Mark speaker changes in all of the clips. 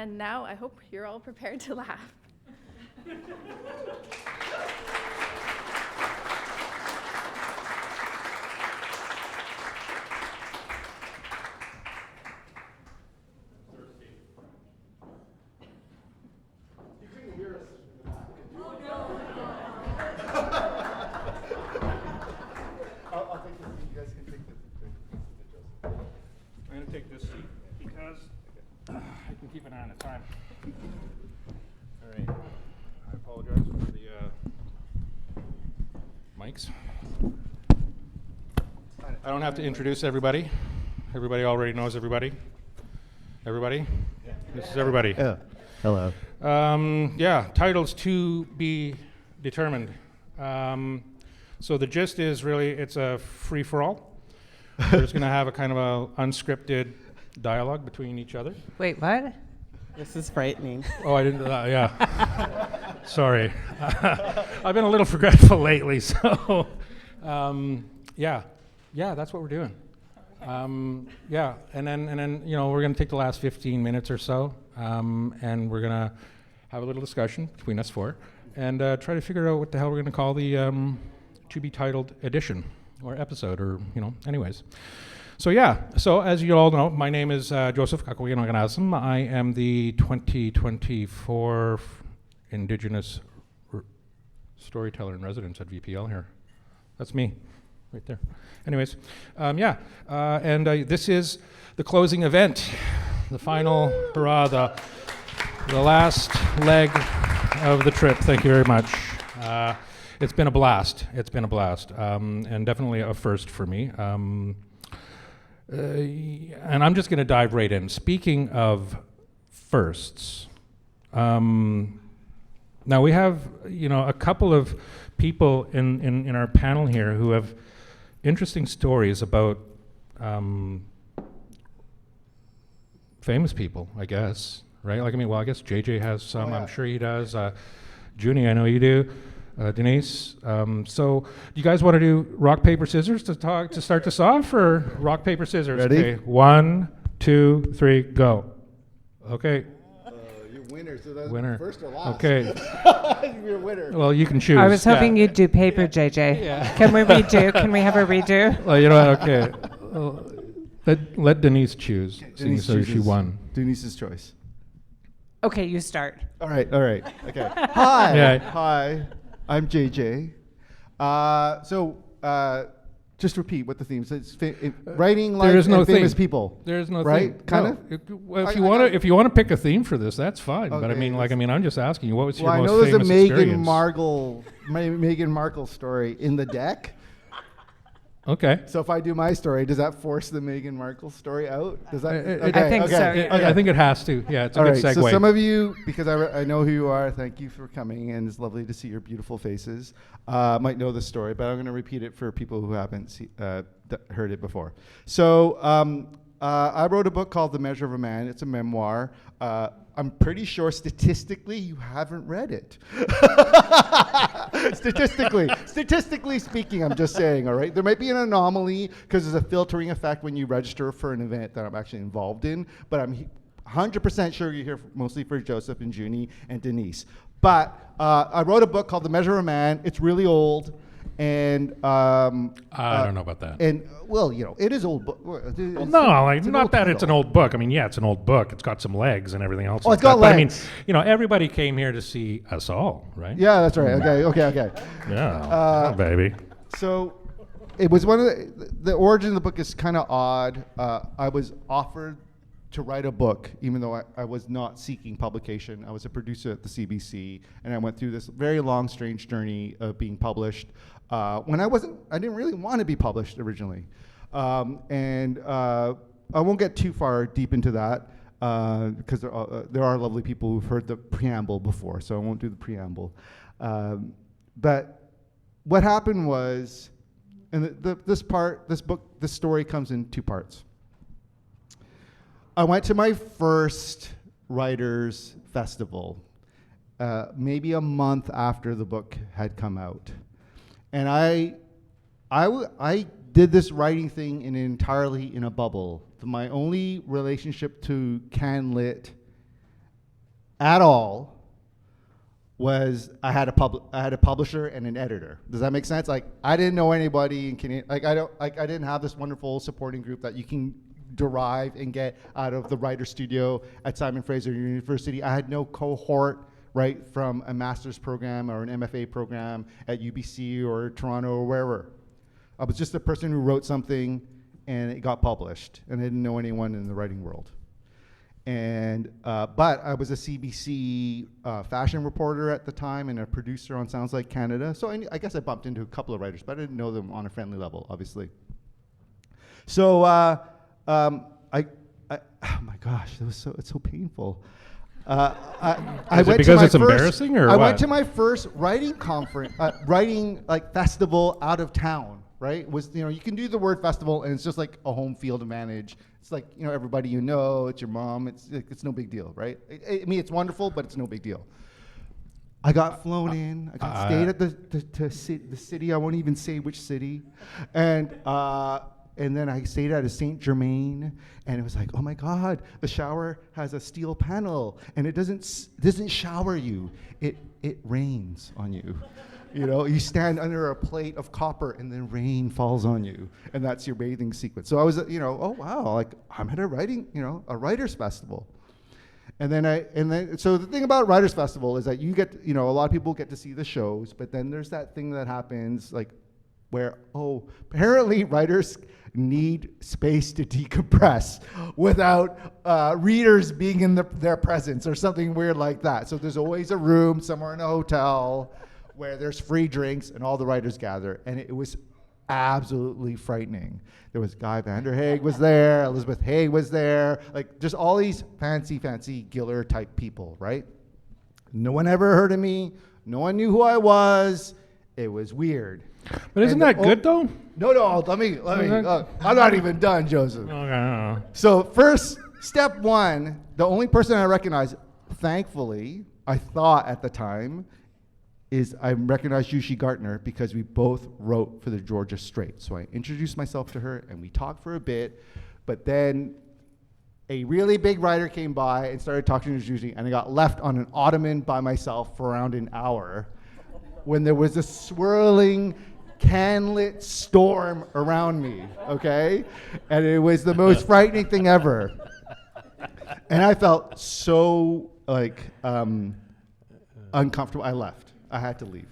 Speaker 1: And now I hope you're all prepared to laugh.
Speaker 2: I'll take this. You guys can take this.
Speaker 3: I'm going to take this seat because I can keep an eye on the time. All right. I apologize for the mics. I don't have to introduce everybody. Everybody already knows everybody. Everybody? Yeah. This is everybody.
Speaker 2: Yeah. Hello.
Speaker 3: Yeah, titles to be determined. So the gist is really it's a free-for-all. We're just going to have a kind of a unscripted dialogue between each other.
Speaker 4: Wait, what?
Speaker 5: This is frightening.
Speaker 3: Oh, I didn't. Yeah. Sorry. I've been a little forgetful lately, so yeah, that's what we're doing. Yeah, and then we're going to take the last 15 minutes or so, and we're going to have a little discussion between us four, and try to figure out what the hell we're going to call the to be titled edition or episode, or anyways. So as you all know, my name is Joseph Kakwinokanasum. I am the 2024 Indigenous Storyteller in Residence at VPL here. That's me, right there. Anyways, and this is the closing event, the final hurrah, the last leg of the trip. Thank you very much. It's been a blast. And definitely a first for me. And I'm just going to dive right in. Speaking of firsts, now we have a couple of people in our panel here who have interesting stories about famous people, I guess, right? I guess JJ has some.
Speaker 2: Oh, yeah.
Speaker 3: I'm sure he does. Junie, I know you do. Denise, so do you guys want to do rock, paper, scissors to start this off, or rock, paper, scissors?
Speaker 2: Ready?
Speaker 3: Okay, 1, 2, 3, go. Okay.
Speaker 2: You're winner, so that's
Speaker 3: Winner.
Speaker 2: first or last.
Speaker 3: Okay.
Speaker 2: You're a winner.
Speaker 3: Well, you can choose.
Speaker 4: I was hoping you'd do paper, JJ.
Speaker 3: Yeah.
Speaker 4: Can we redo? Can we have a redo?
Speaker 3: Well, you know what? Okay. Let Denise choose.
Speaker 2: Denise
Speaker 3: so she
Speaker 2: chooses.
Speaker 3: won.
Speaker 2: Denise's choice.
Speaker 4: Okay, you start.
Speaker 2: All right. Okay. Hi.
Speaker 3: Yeah.
Speaker 2: Hi. I'm JJ. Just repeat what the theme is. Writing
Speaker 3: There
Speaker 2: life
Speaker 3: is no
Speaker 2: and famous
Speaker 3: theme.
Speaker 2: people.
Speaker 3: There is no
Speaker 2: Right?
Speaker 3: theme.
Speaker 2: Kind
Speaker 3: No.
Speaker 2: of?
Speaker 3: Well,
Speaker 2: I
Speaker 3: if you want to pick a theme for this, that's fine. But I
Speaker 2: Okay,
Speaker 3: mean,
Speaker 2: that's-
Speaker 3: I'm just asking you, what was
Speaker 2: Well, I
Speaker 3: your
Speaker 2: know
Speaker 3: most
Speaker 2: there's a
Speaker 3: famous
Speaker 2: Meghan
Speaker 3: experience?
Speaker 2: Markle story in the deck.
Speaker 3: Okay.
Speaker 2: So if I do my story, does that force the Meghan Markle story out? Does that?
Speaker 4: I think so.
Speaker 3: I think it has to. Yeah, it's a
Speaker 2: All
Speaker 3: good
Speaker 2: right,
Speaker 3: segue.
Speaker 2: so some of you, because I know who you are, thank you for coming, and it's lovely to see your beautiful faces. Might know the story, but I'm going to repeat it for people who haven't heard it before. So I wrote a book called The Measure of a Man. It's a memoir. I'm pretty sure statistically you haven't read it. Statistically speaking, I'm just saying, all right? There might be an anomaly because there's a filtering effect when you register for an event that I'm actually involved in, but I'm 100% sure you're here mostly for Joseph and Junie and Denise. But I wrote a book called The Measure of a Man. It's really old. And
Speaker 3: I don't know about that.
Speaker 2: And well, it is old book.
Speaker 3: Well, no, not that it's an old book. I mean, yeah, it's an old book. It's got some legs and everything else.
Speaker 2: Oh, it's got legs.
Speaker 3: But I mean, everybody came here to see us all, right?
Speaker 2: Yeah, that's right. Okay.
Speaker 3: Yeah, baby.
Speaker 2: So it was one of the origin of the book is kind of odd. I was offered to write a book, even though I was not seeking publication. I was a producer at the CBC, and I went through this very long, strange journey of being published. When I didn't really want to be published originally. And I won't get too far deep into that because there are lovely people who've heard the preamble before, so I won't do the preamble. But what happened was, and this story comes in two parts. I went to my first writers' festival, maybe a month after the book had come out. And I did this writing thing entirely in a bubble. My only relationship to CanLit at all was I had a publisher and an editor. Does that make sense? Like, I didn't know anybody in Canadian, I didn't have this wonderful supporting group that you can derive and get out of the writer studio at Simon Fraser University. I had no cohort, right, from a master's program or an MFA program at UBC or Toronto or wherever. I was just a person who wrote something and it got published, and I didn't know anyone in the writing world. And but I was a CBC fashion reporter at the time and a producer on Sounds Like Canada. So I guess I bumped into a couple of writers, but I didn't know them on a friendly level, obviously. So oh my gosh, it's so painful.
Speaker 3: Is it because it's embarrassing or
Speaker 2: I
Speaker 3: what?
Speaker 2: went to my first writing conference, writing like festival out of town. Right? Was, you know, you can do the word festival and it's just like a home field advantage. It's like, you know, everybody you know, it's your mom, it's no big deal, right? I mean, it's wonderful, but it's no big deal. I got flown in. I got stayed at the city. I won't even say which city, and then I stayed at a Saint Germain, and it was like, oh my God, the shower has a steel panel, and it doesn't shower you. It rains on you. You know, you stand under a plate of copper and then rain falls on you, and that's your bathing sequence. So I was, you know, oh wow, like I'm at a writers festival. And then so the thing about Writers Festival is that you get, you know, a lot of people get to see the shows, but then there's that thing that happens like where, oh, apparently writers need space to decompress without readers being in their presence or something weird like that. So there's always a room somewhere in a hotel where there's free drinks and all the writers gather, and it was absolutely frightening. There was Guy Vanderhaeghe was there, Elizabeth Haig was there, like just all these fancy Giller type people, right? No one ever heard of me, no one knew who I was. It was weird.
Speaker 3: But isn't that good though?
Speaker 2: No, let me, I'm not even done, Joseph.
Speaker 3: Okay.
Speaker 2: So first, step one, the only person I recognized, thankfully, I thought at the time, is I recognized Junie Gartner because we both wrote for the Georgia Straight. So I introduced myself to her and we talked for a bit, but then a really big writer came by and started talking to Junie, and I got left on an ottoman by myself for around an hour when there was a swirling canlit storm around me, okay? And it was the most frightening thing ever. And I felt so like uncomfortable. I left. I had to leave.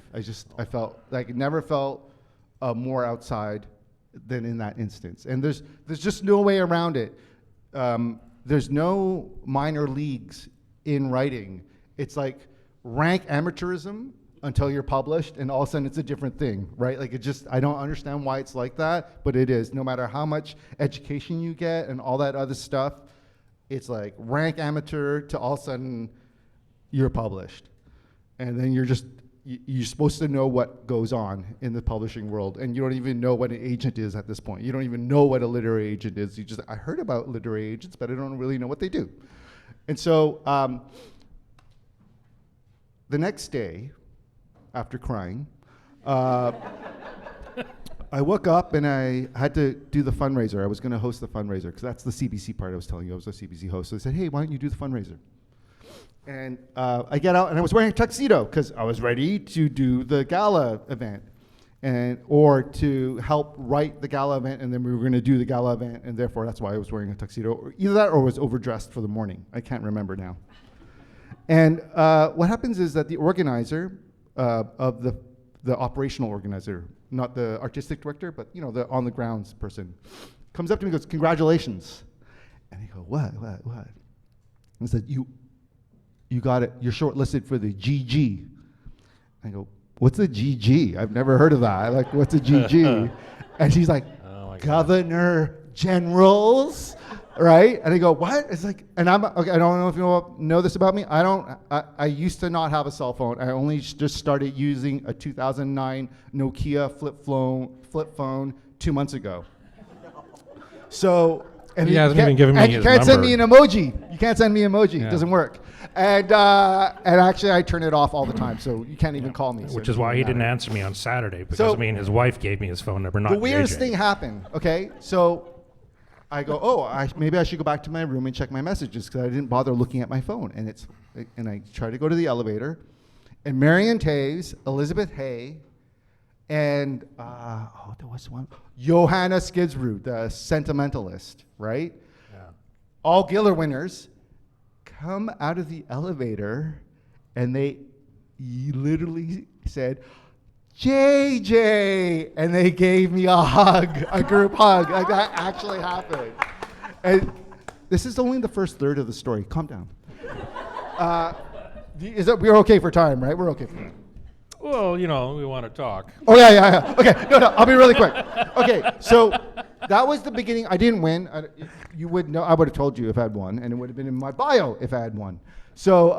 Speaker 2: I felt like I never felt more outside than in that instance. And there's just no way around it. There's no minor leagues in writing. It's like rank amateurism until you're published, and all of a sudden it's a different thing, right? Like I don't understand why it's like that, but it is. No matter how much education you get and all that other stuff, it's like rank amateur to all of a sudden you're published. And then you're supposed to know what goes on in the publishing world, and you don't even know what an agent is at this point. You don't even know what a literary agent is. I heard about literary agents, but I don't really know what they do. And so the next day, after crying, I woke up and I had to do the fundraiser. I was going to host the fundraiser because that's the CBC part I was telling you. I was a CBC host. So they said, hey, why don't you do the fundraiser? And I get out, and I was wearing a tuxedo because I was ready to do the gala event, or to help write the gala event, and then we were going to do the gala event, and therefore that's why I was wearing a tuxedo. Or either that, or was overdressed for the morning. I can't remember now. And what happens is that the organizer of the operational organizer, not the artistic director, but you know, the on the grounds person, comes up to me and goes, "Congratulations!" And I go, "What?" And said, You got it. You're shortlisted for the GG. I go, what's a GG? I've never heard of that. Like, what's a GG? And she's like, Governor Generals, right? And I go, what? It's like, and I'm okay. I don't know if you know this about me. I used to not have a cell phone. I only just started using a 2009 Nokia flip phone 2 months ago. So. And
Speaker 3: he hasn't even given me his number.
Speaker 2: You can't send me an emoji. You can't send me emoji.
Speaker 3: Yeah.
Speaker 2: It doesn't work. And actually, I turn it off all the time, so you can't even call me.
Speaker 3: Which is why he didn't answer me on Saturday, because his wife gave me his phone number, not
Speaker 2: the weirdest
Speaker 3: JJ.
Speaker 2: thing happened, okay? So I go, oh, maybe I should go back to my room and check my messages because I didn't bother looking at my phone. And I try to go to the elevator, and Marion Taves, Elizabeth Hay, and there was one, Johanna Skidsrud, the sentimentalist, right?
Speaker 3: Yeah.
Speaker 2: All Giller winners come out of the elevator, and they literally said, JJ, and they gave me a hug, a group hug. Like that actually happened. And this is only the first third of the story. Calm down. We're okay for time, right? We're okay for time.
Speaker 3: Well, we want to talk.
Speaker 2: Oh, yeah. Okay, no, I'll be really quick. Okay, so that was the beginning. I didn't win. You would know. I would have told you if I had won, and it would have been in my bio if I had won. So,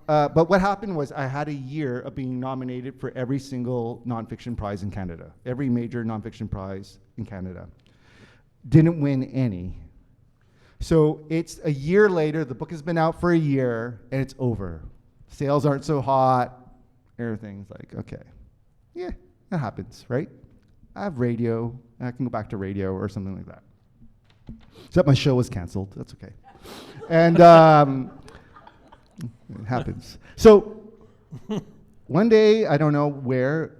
Speaker 2: but what happened was I had a year of being nominated for every single nonfiction prize in Canada, every major nonfiction prize in Canada. Didn't win any. So it's a year later, the book has been out for a year, and it's over. Sales aren't so hot. Everything's like, okay, yeah, that happens, right? I have radio, and I can go back to radio or something like that. Except my show was canceled, that's okay. And it happens. So one day, I don't know where,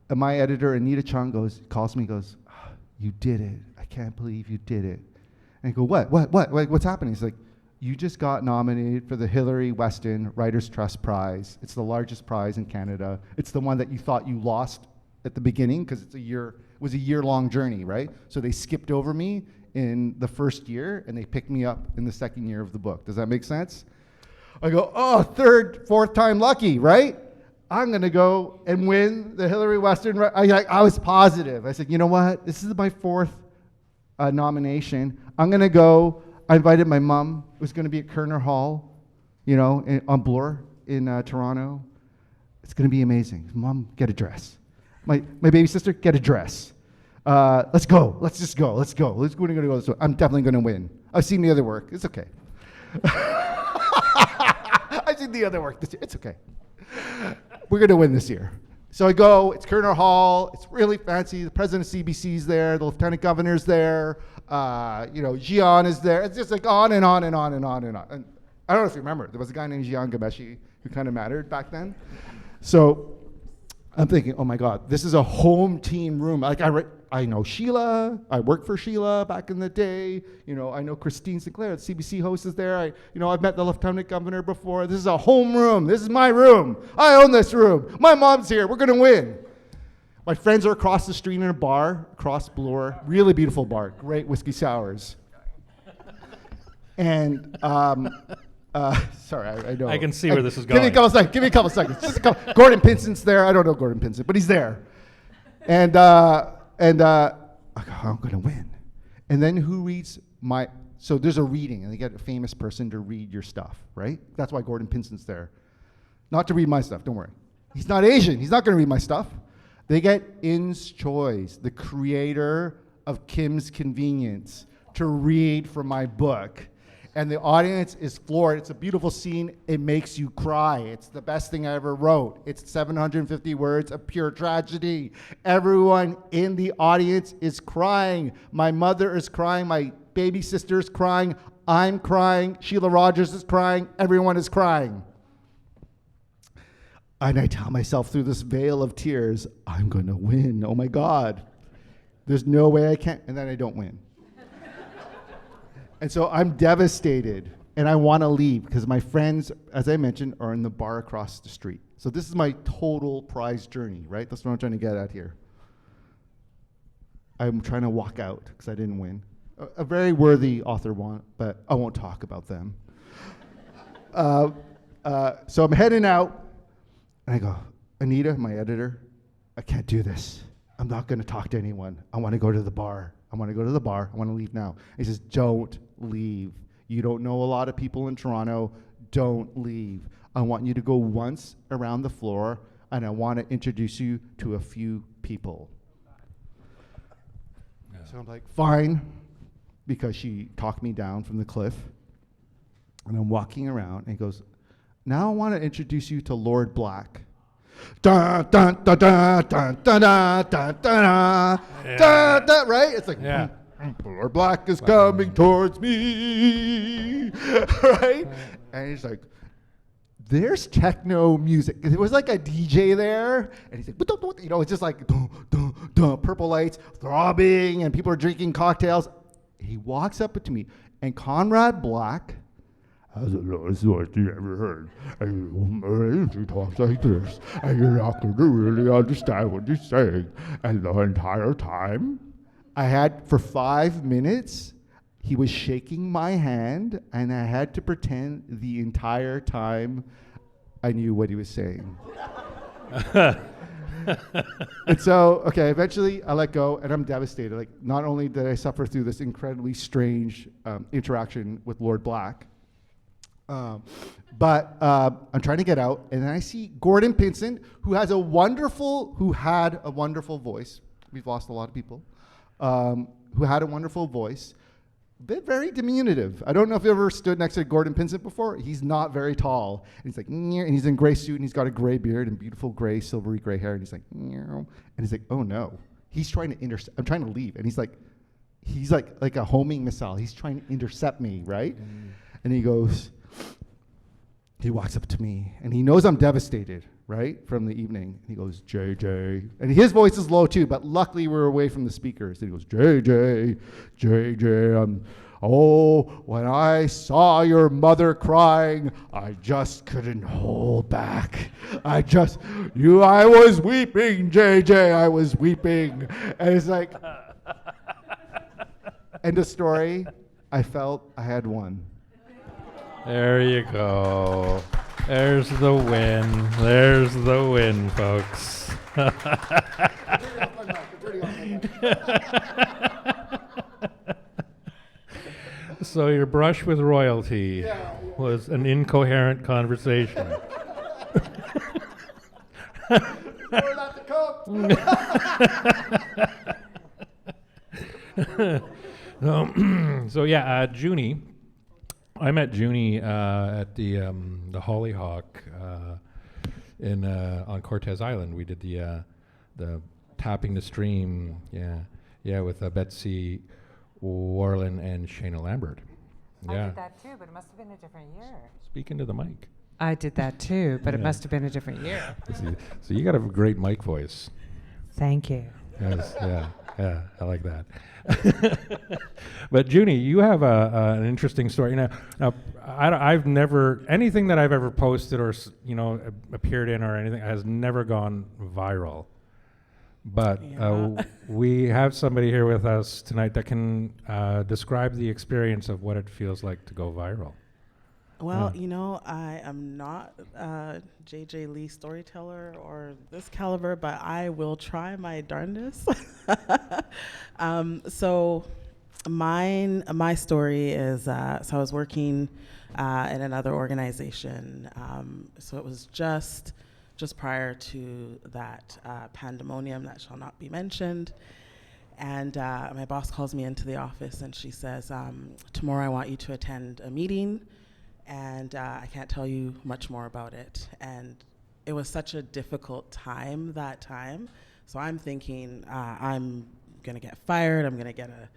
Speaker 2: my editor, Anita Chung, calls me, goes, oh, you did it. I can't believe you did it. And I go, what? What's happening? He's like, you just got nominated for the Hilary Weston Writers' Trust Prize. It's the largest prize in Canada. It's the one that you thought you lost at the beginning because it was a year-long journey, right? So they skipped over me in the first year and they picked me up in the second year of the book. Does that make sense? I go, oh, third, fourth time lucky, right? I'm gonna go and win the Hilary Weston. I was positive. I said, you know what? This is my fourth nomination. I'm gonna go. I invited my mom. It was going to be at Kerner Hall, on Bloor in Toronto. It's going to be amazing. Mom, get a dress. My baby sister, get a dress. Let's go. Let's just go. Let's go. We're going to go this way. I'm definitely going to win. I've seen the other work. It's okay. I've seen the other work this year. It's okay. We're going to win this year. So I go, it's Kerner Hall, it's really fancy, the president of CBC's there, the lieutenant governor's there, Gian is there, it's just like on and on and on and on and on. And I don't know if you remember, there was a guy named Gian Gameshi who kind of mattered back then. So I'm thinking, oh my God, this is a home team room. Like I know Sheila, I worked for Sheila back in the day, I know Christine Sinclair, the CBC host is there, I've met the lieutenant governor before. This is a home room, this is my room. I own this room. My mom's here, we're gonna win. My friends are across the street in a bar, across Bloor, really beautiful bar, great whiskey sours. And, sorry, I know.
Speaker 3: I can see where this is going.
Speaker 2: Give me a couple seconds. Just a couple. Gordon Pinson's there. I don't know Gordon Pinson, but he's there. And I go, I'm going to win. And then who reads so there's a reading, and they get a famous person to read your stuff, right? That's why Gordon Pinson's there. Not to read my stuff, don't worry. He's not Asian. He's not going to read my stuff. They get In's Choice, the creator of Kim's Convenience, to read from my book. And the audience is floored. It's a beautiful scene. It makes you cry. It's the best thing I ever wrote. It's 750 words of pure tragedy. Everyone in the audience is crying. My mother is crying. My baby sister is crying. I'm crying. Sheila Rogers is crying. Everyone is crying. And I tell myself through this veil of tears, I'm going to win. Oh my God. There's no way I can't. And then I don't win. And so I'm devastated, and I want to leave because my friends, as I mentioned, are in the bar across the street. So this is my total prize journey, right? That's what I'm trying to get at here. I'm trying to walk out because I didn't win. A very worthy author won, but I won't talk about them. So I'm heading out, and I go, Anita, my editor, I can't do this. I'm not going to talk to anyone. I want to go to the bar. I want to go to the bar. I want to leave now. He says, don't leave. You don't know a lot of people in Toronto. Don't leave. I want you to go once around the floor, and I want to introduce you to a few people. Yeah. So I'm like, fine, because she talked me down from the cliff. And I'm walking around, and he goes, now I want to introduce you to Lord Black. Dun, dun, dun, dun, dun, dun, dun, dun, dun, dun, dun, right? It's like, Lord Black is coming towards me, right? And he's like, there's techno music. There was like a DJ there, and he's like, you know, it's just like purple lights throbbing, and people are drinking cocktails. He walks up to me, and Conrad Black has the lowest voice you ever heard. And he talks like this, and you're not going to really understand what he's saying. And the entire time, I had, for 5 minutes, he was shaking my hand, and I had to pretend the entire time I knew what he was saying. And so, okay, eventually I let go, and I'm devastated. Like, not only did I suffer through this incredibly strange interaction with Lord Black, but I'm trying to get out, and then I see Gordon Pinson, who had a wonderful voice. We've lost a lot of people. Who had a wonderful voice, but very diminutive. I don't know if you ever stood next to Gordon Pinson before. He's not very tall. And he's like, and he's in gray suit, and he's got a gray beard and beautiful gray, silvery gray hair, and he's like, and he's like, oh no. He's trying to intercept. I'm trying to leave, and he's like a homing missile. He's trying to intercept me, right? And he walks up to me, and he knows I'm devastated, right, from the evening. And he goes, JJ. And his voice is low too, but luckily we're away from the speakers. And he goes, JJ, when I saw your mother crying, I just couldn't hold back. I was weeping, JJ, I was weeping. And it's like, end of story, I felt I had won.
Speaker 3: There you go. There's the win. There's the win, folks. So your brush with royalty was an incoherent conversation. So yeah, Junie. I met Junie at the Hollyhock on Cortez Island. We did the Tapping the Stream, with Betsy Warland and Shayna Lambert.
Speaker 4: I did that too, but it must have been a different year.
Speaker 3: Speak into the mic.
Speaker 4: I did that too, but it must have been a different year.
Speaker 3: So you got a great mic voice.
Speaker 4: Thank you.
Speaker 3: Yes, yeah, I like that. But Junie, you have an interesting story. Now I've never, anything that I've ever posted or appeared in or anything has never gone viral. But we have somebody here with us tonight that can describe the experience of what it feels like to go viral.
Speaker 5: Well, I am not J.J. Lee storyteller or this caliber, but I will try my darndest. So my story is, so I was working in another organization. So it was just prior to that pandemonium that shall not be mentioned. And my boss calls me into the office and she says, tomorrow I want you to attend a meeting. And I can't tell you much more about it. And it was such a difficult time that time. So I'm thinking, I'm going to get fired. I'm going to get a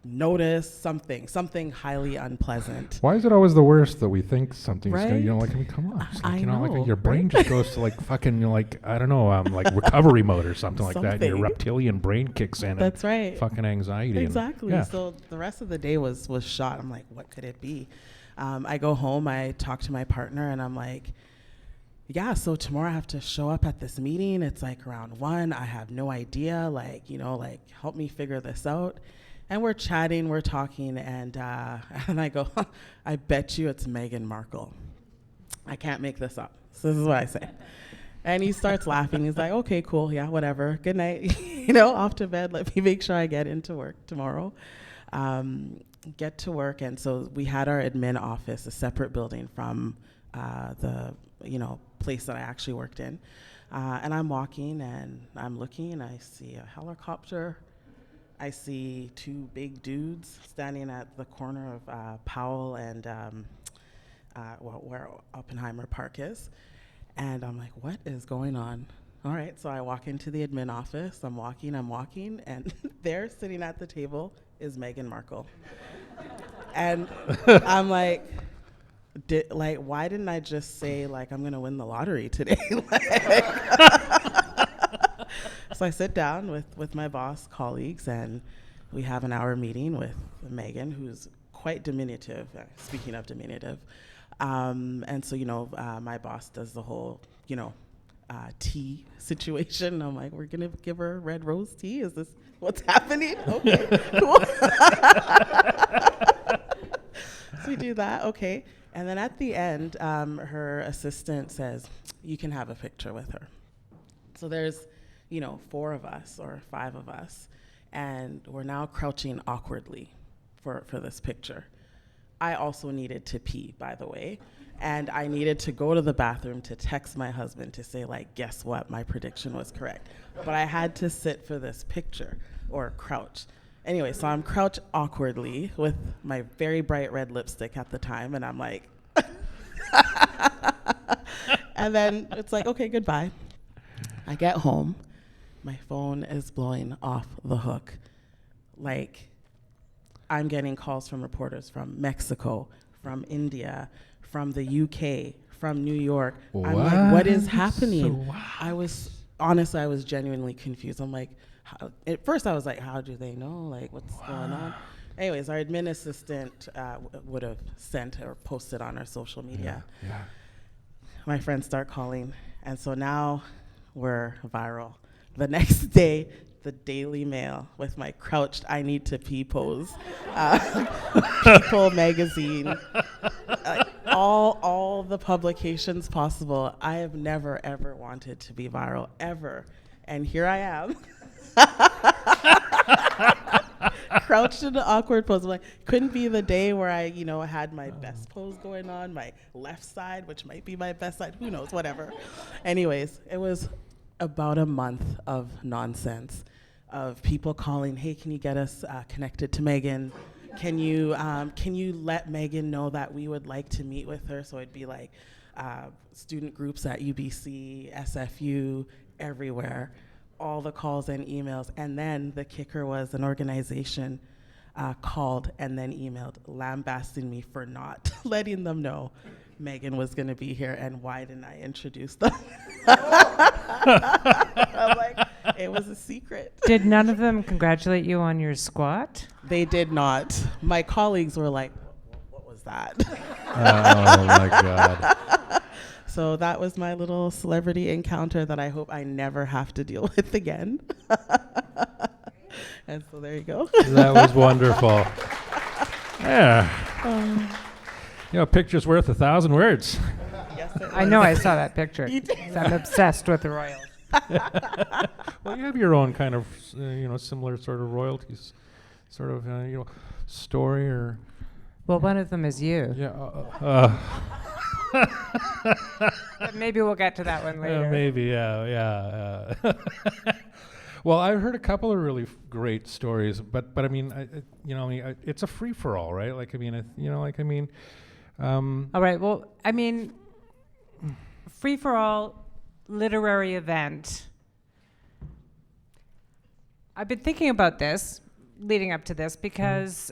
Speaker 5: notice, something highly unpleasant.
Speaker 3: Why is it always the worst that we think something's
Speaker 5: Right?
Speaker 3: Come on. It's like,
Speaker 5: I know,
Speaker 3: like your brain just goes to like fucking, I don't know, like recovery mode or something like that. And your
Speaker 5: Something.
Speaker 3: reptilian brain kicks in.
Speaker 5: That's
Speaker 3: and
Speaker 5: right.
Speaker 3: Fucking anxiety.
Speaker 5: Exactly.
Speaker 3: And,
Speaker 5: So the rest of the day was shot. I'm like, what could it be? I go home, I talk to my partner, and I'm like, yeah, so tomorrow I have to show up at this meeting. It's like around 1. I have no idea, help me figure this out. And we're chatting, we're talking, and I go, I bet you it's Meghan Markle. I can't make this up. So this is what I say. And he starts laughing. He's like, okay, cool, yeah, whatever. Good night. Off to bed. Let me make sure I get into work tomorrow. Get to work, and so we had our admin office, a separate building from the place that I actually worked in. And I'm walking, and I'm looking, and I see a helicopter. I see 2 big dudes standing at the corner of Powell and where Oppenheimer Park is. And I'm like, what is going on? All right, so I walk into the admin office. I'm walking, and they're sitting at the table is Meghan Markle. And I'm like, why didn't I just say, like, I'm going to win the lottery today? So I sit down with my boss colleagues, and we have an hour meeting with Megan, who's quite diminutive, speaking of diminutive. And so, my boss does the whole, tea situation. I'm like, we're going to give her red rose tea? Is this what's happening? Okay, cool. So we do that, okay. And then at the end, her assistant says, you can have a picture with her. So there's, 4 of us or 5 of us, and we're now crouching awkwardly for this picture. I also needed to pee, by the way, and I needed to go to the bathroom to text my husband to say, like, guess what, my prediction was correct. But I had to sit for this picture, or crouch. Anyway, so I'm crouched awkwardly with my very bright red lipstick at the time, and I'm like, and then it's like, okay, goodbye. I get home. My phone is blowing off the hook. Like, I'm getting calls from reporters from Mexico, from India, from the UK, from New York.
Speaker 3: What?
Speaker 5: I'm like, what is happening?
Speaker 3: So, wow.
Speaker 5: I was genuinely confused. I'm like, at first I was like, how do they know? Like, what's going on? Anyways, our admin assistant would have sent or posted on our social media.
Speaker 3: Yeah.
Speaker 5: My friends start calling, and so now we're viral. The next day, the Daily Mail with my crouched I need to pee pose. People magazine, all the publications possible. I have never, ever wanted to be viral, ever. And here I am. Crouched in an awkward pose. I'm like, couldn't be the day where I, had my best pose going on, my left side, which might be my best side, who knows, whatever. Anyways, it was about a month of nonsense, of people calling, hey, can you get us connected to Megan? Can you let Megan know that we would like to meet with her? So it'd be like student groups at UBC, SFU, everywhere, all the calls and emails. And then the kicker was an organization called and then emailed lambasting me for not letting them know Megan was going to be here, and why didn't I introduce them? I'm like, it was a secret.
Speaker 4: Did none of them congratulate you on your squat?
Speaker 5: They did not. My colleagues were like, what was that?
Speaker 3: Oh my God.
Speaker 5: So that was my little celebrity encounter that I hope I never have to deal with again. And so there you go.
Speaker 3: That was wonderful. Yeah. A picture's worth 1,000 words.
Speaker 5: Yes, it
Speaker 4: I know,
Speaker 5: was.
Speaker 4: I saw that picture.
Speaker 5: You did.
Speaker 4: 'Cause I'm obsessed with the Royals.
Speaker 3: Well, you have your own kind of, similar sort of royalties, sort of, story or.
Speaker 4: Well, one of them is you.
Speaker 3: Yeah.
Speaker 4: But maybe we'll get to that one later.
Speaker 3: Maybe, yeah. Well, I've heard a couple of really great stories, but I mean, it's a free for all, right?
Speaker 4: All right. Well, I mean, free for all literary event. I've been thinking about this leading up to this because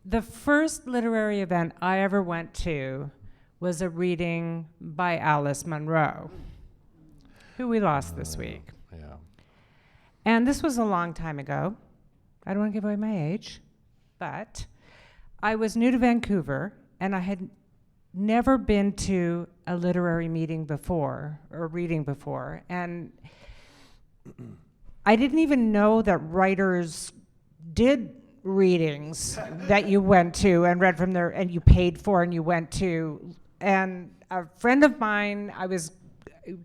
Speaker 4: the first literary event I ever went to was a reading by Alice Munro, who we lost this week.
Speaker 3: Yeah.
Speaker 4: And this was a long time ago. I don't want to give away my age, but I was new to Vancouver, and I had never been to a literary meeting before, or reading before, and I didn't even know that writers did readings that you went to and read from there, and you paid for and you went to. And a friend of mine, I was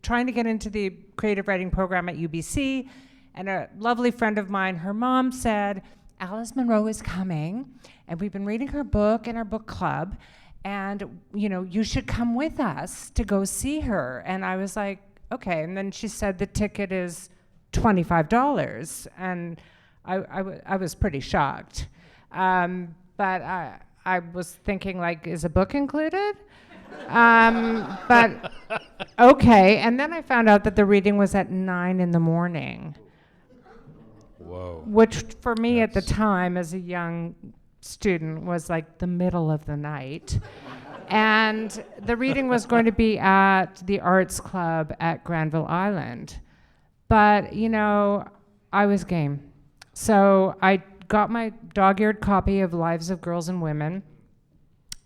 Speaker 4: trying to get into the creative writing program at UBC, and a lovely friend of mine, her mom said, Alice Munro is coming, and we've been reading her book in our book club, and you should come with us to go see her. And I was like, okay. And then she said the ticket is $25, and I was pretty shocked. But I was thinking, like, is a book included? But okay. And then I found out that the reading was at 9 in the morning.
Speaker 3: Whoa.
Speaker 4: which for me at the
Speaker 3: That's-
Speaker 4: time as a young student was like the middle of the night. And the reading was going to be at the Arts Club at Granville Island. But, you know, I was game. So I got my dog-eared copy of Lives of Girls and Women,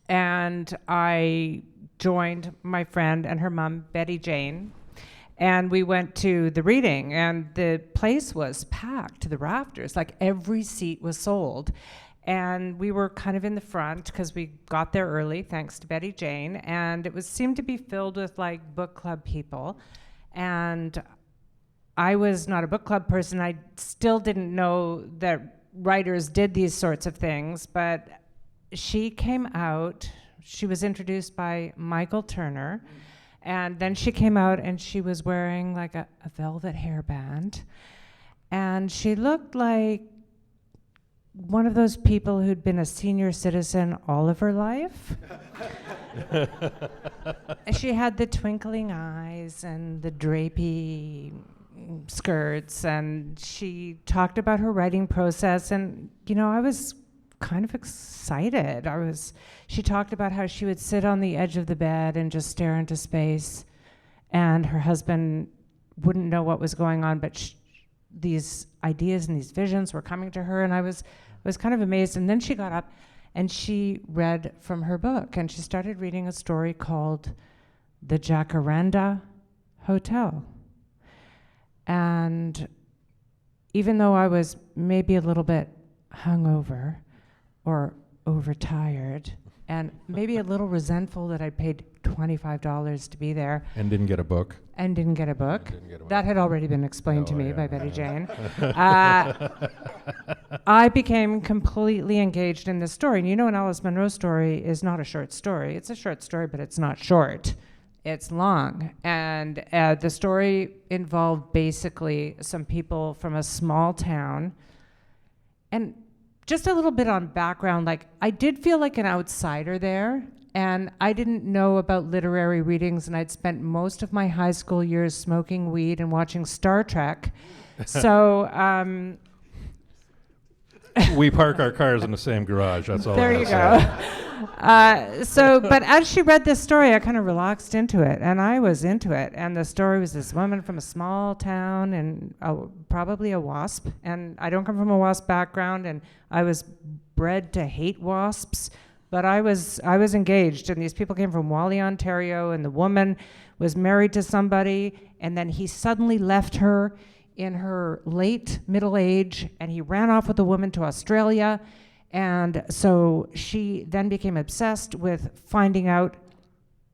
Speaker 4: and I joined my friend and her mom, Betty Jane, and we went to the reading, and the place was packed to the rafters. Like every seat was sold. And we were kind of in the front because we got there early, thanks to Betty Jane, and it seemed to be filled with like book club people. And I was not a book club person. I still didn't know that writers did these sorts of things, but she came out, she was introduced by Michael Turner, and then she came out and she was wearing like a velvet hairband, and she looked like one of those people who'd been a senior citizen all of her life. And she had the twinkling eyes and the drapey skirts, and she talked about her writing process, and you know, I was kind of excited. She talked about how she would sit on the edge of the bed and just stare into space, and her husband wouldn't know what was going on, but these ideas and these visions were coming to her, and I was kind of amazed. And then she got up and she read from her book, and she started reading a story called The Jacaranda Hotel. And even though I was maybe a little bit hungover or overtired and maybe a little resentful that I paid $25 to be there
Speaker 3: And didn't get a book.
Speaker 4: and didn't get a book,
Speaker 3: Didn't get a
Speaker 4: that
Speaker 3: book.
Speaker 4: had already been explained to
Speaker 3: Oh,
Speaker 4: me
Speaker 3: yeah,
Speaker 4: by Betty
Speaker 3: yeah.
Speaker 4: Jane. I became completely engaged in this story. And you know, an Alice Munro story is not a short story. It's a short story, but it's not short. It's long. And the story involved basically some people from a small town. And just a little bit on background, like I did feel like an outsider there. And I didn't know about literary readings, and I'd spent most of my high school years smoking weed and watching Star Trek. So
Speaker 3: We park our cars in the same garage. That's all.
Speaker 4: there
Speaker 3: I
Speaker 4: you
Speaker 3: say.
Speaker 4: go. But as she read this story, I kind of relaxed into it, and I was into it. And the story was this woman from a small town, and probably a wasp. And I don't come from a wasp background, and I was bred to hate wasps. But I was engaged, and these people came from Wally, Ontario, and the woman was married to somebody, and then he suddenly left her in her late middle age, and he ran off with a woman to Australia. And so she then became obsessed with finding out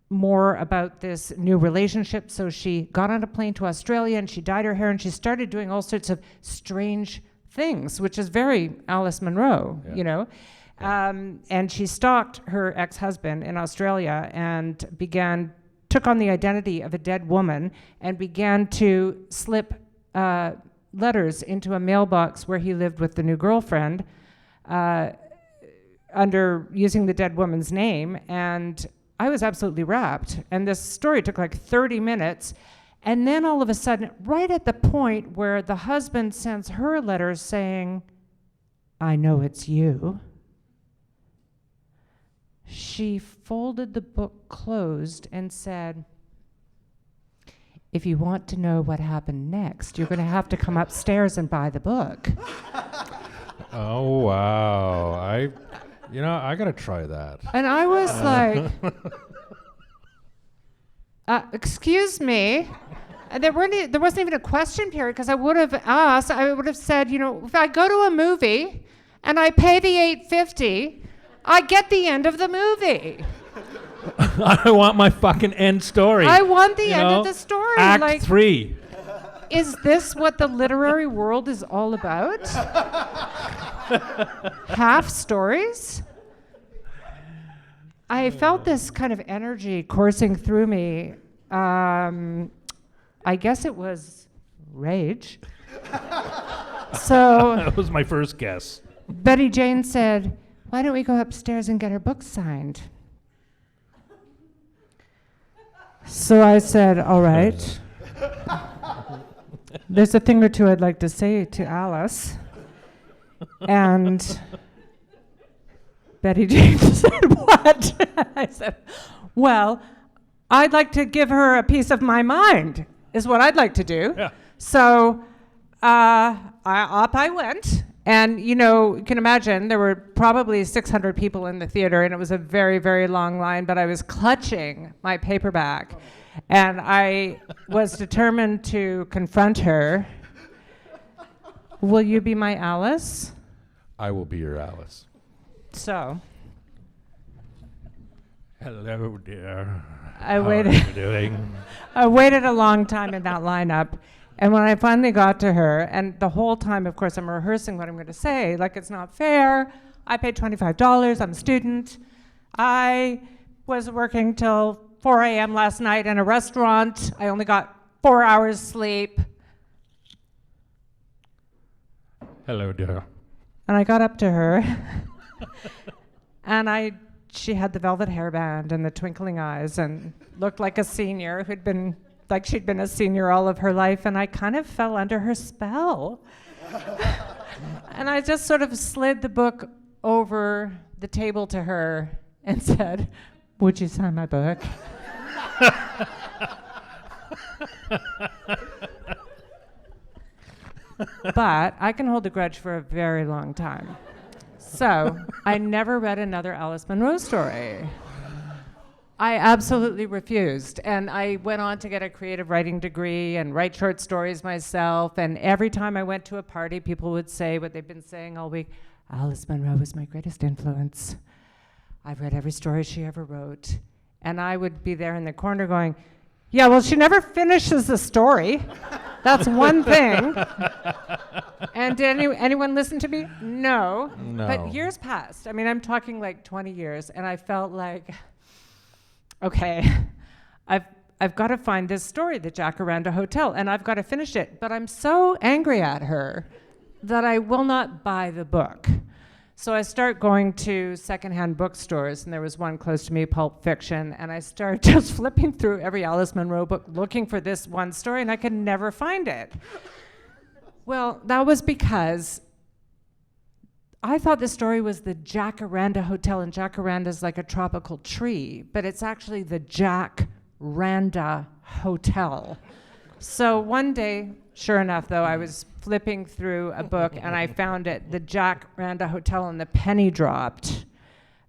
Speaker 4: more about this new relationship. So she got on a plane to Australia, and she dyed her hair, and she started doing all sorts of strange things, which is very Alice Munro,
Speaker 3: Yeah.
Speaker 4: you know. And she stalked her ex-husband in Australia and took on the identity of a dead woman and began to slip letters into a mailbox where he lived with the new girlfriend using the dead woman's name. And I was absolutely rapt. And this story took like 30 minutes. And then all of a sudden, right at the point where the husband sends her a letter saying, "I know it's you," she folded the book closed and said, "If you want to know what happened next, you're going to have to come upstairs and buy the book."
Speaker 3: Oh, wow. I got to try that.
Speaker 4: And I was like, excuse me. And there wasn't even a question period, because I would have asked, I would have said, you know, if I go to a movie and I pay the $8.50, I get the end of the movie.
Speaker 3: I want my fucking end story.
Speaker 4: I want the end of the story.
Speaker 3: Act
Speaker 4: like,
Speaker 3: 3.
Speaker 4: is this what the literary world is all about? Half stories? I felt this kind of energy coursing through me. I guess it was rage. So
Speaker 3: That was my first guess.
Speaker 4: Betty Jane said, "Why don't we go upstairs and get her book signed?" So I said, "All right. There's a thing or two I'd like to say to Alice." And Betty James said, what? I said, well, I'd like to give her a piece of my mind, is what I'd like to do.
Speaker 3: Yeah.
Speaker 4: So up I went. And, you know, you can imagine there were probably 600 people in the theater, and it was a very, very long line, but I was clutching my paperback. And I was determined to confront her. Will you be my Alice?
Speaker 3: I will be your Alice.
Speaker 4: So
Speaker 3: Hello, dear.
Speaker 4: I
Speaker 3: How
Speaker 4: waited.
Speaker 3: are you doing?
Speaker 4: I waited a long time in that lineup. And when I finally got to her, and the whole time, of course, I'm rehearsing what I'm going to say, like it's not fair. I paid $25. I'm a student. I was working till 4 a.m. last night in a restaurant. I only got 4 hours sleep.
Speaker 3: Hello, dear.
Speaker 4: And I got up to her, and she had the velvet hairband and the twinkling eyes and looked like a senior who'd been, like she'd been a senior all of her life, and I kind of fell under her spell. And I just sort of slid the book over the table to her and said, would you sign my book? But I can hold a grudge for a very long time. So I never read another Alice Munro story. I absolutely refused. And I went on to get a creative writing degree and write short stories myself. And every time I went to a party, people would say what they've been saying all week, Alice Munro was my greatest influence. I've read every story she ever wrote. And I would be there in the corner going, yeah, well, she never finishes the story. That's one thing. And did anyone listen to me? No. But years passed. I mean, I'm talking like 20 years, and I felt like, okay, I've got to find this story, the Jacaranda Hotel, and I've got to finish it. But I'm so angry at her that I will not buy the book. So I start going to secondhand bookstores, and there was one close to me, Pulp Fiction, and I start just flipping through every Alice Munro book looking for this one story, and I could never find it. Well, that was because I thought the story was the Jacaranda Hotel, and Jacaranda's like a tropical tree, but it's actually the Jack Randa Hotel. So one day, sure enough, though, I was flipping through a book and I found it, the Jack Randa Hotel, and the penny dropped.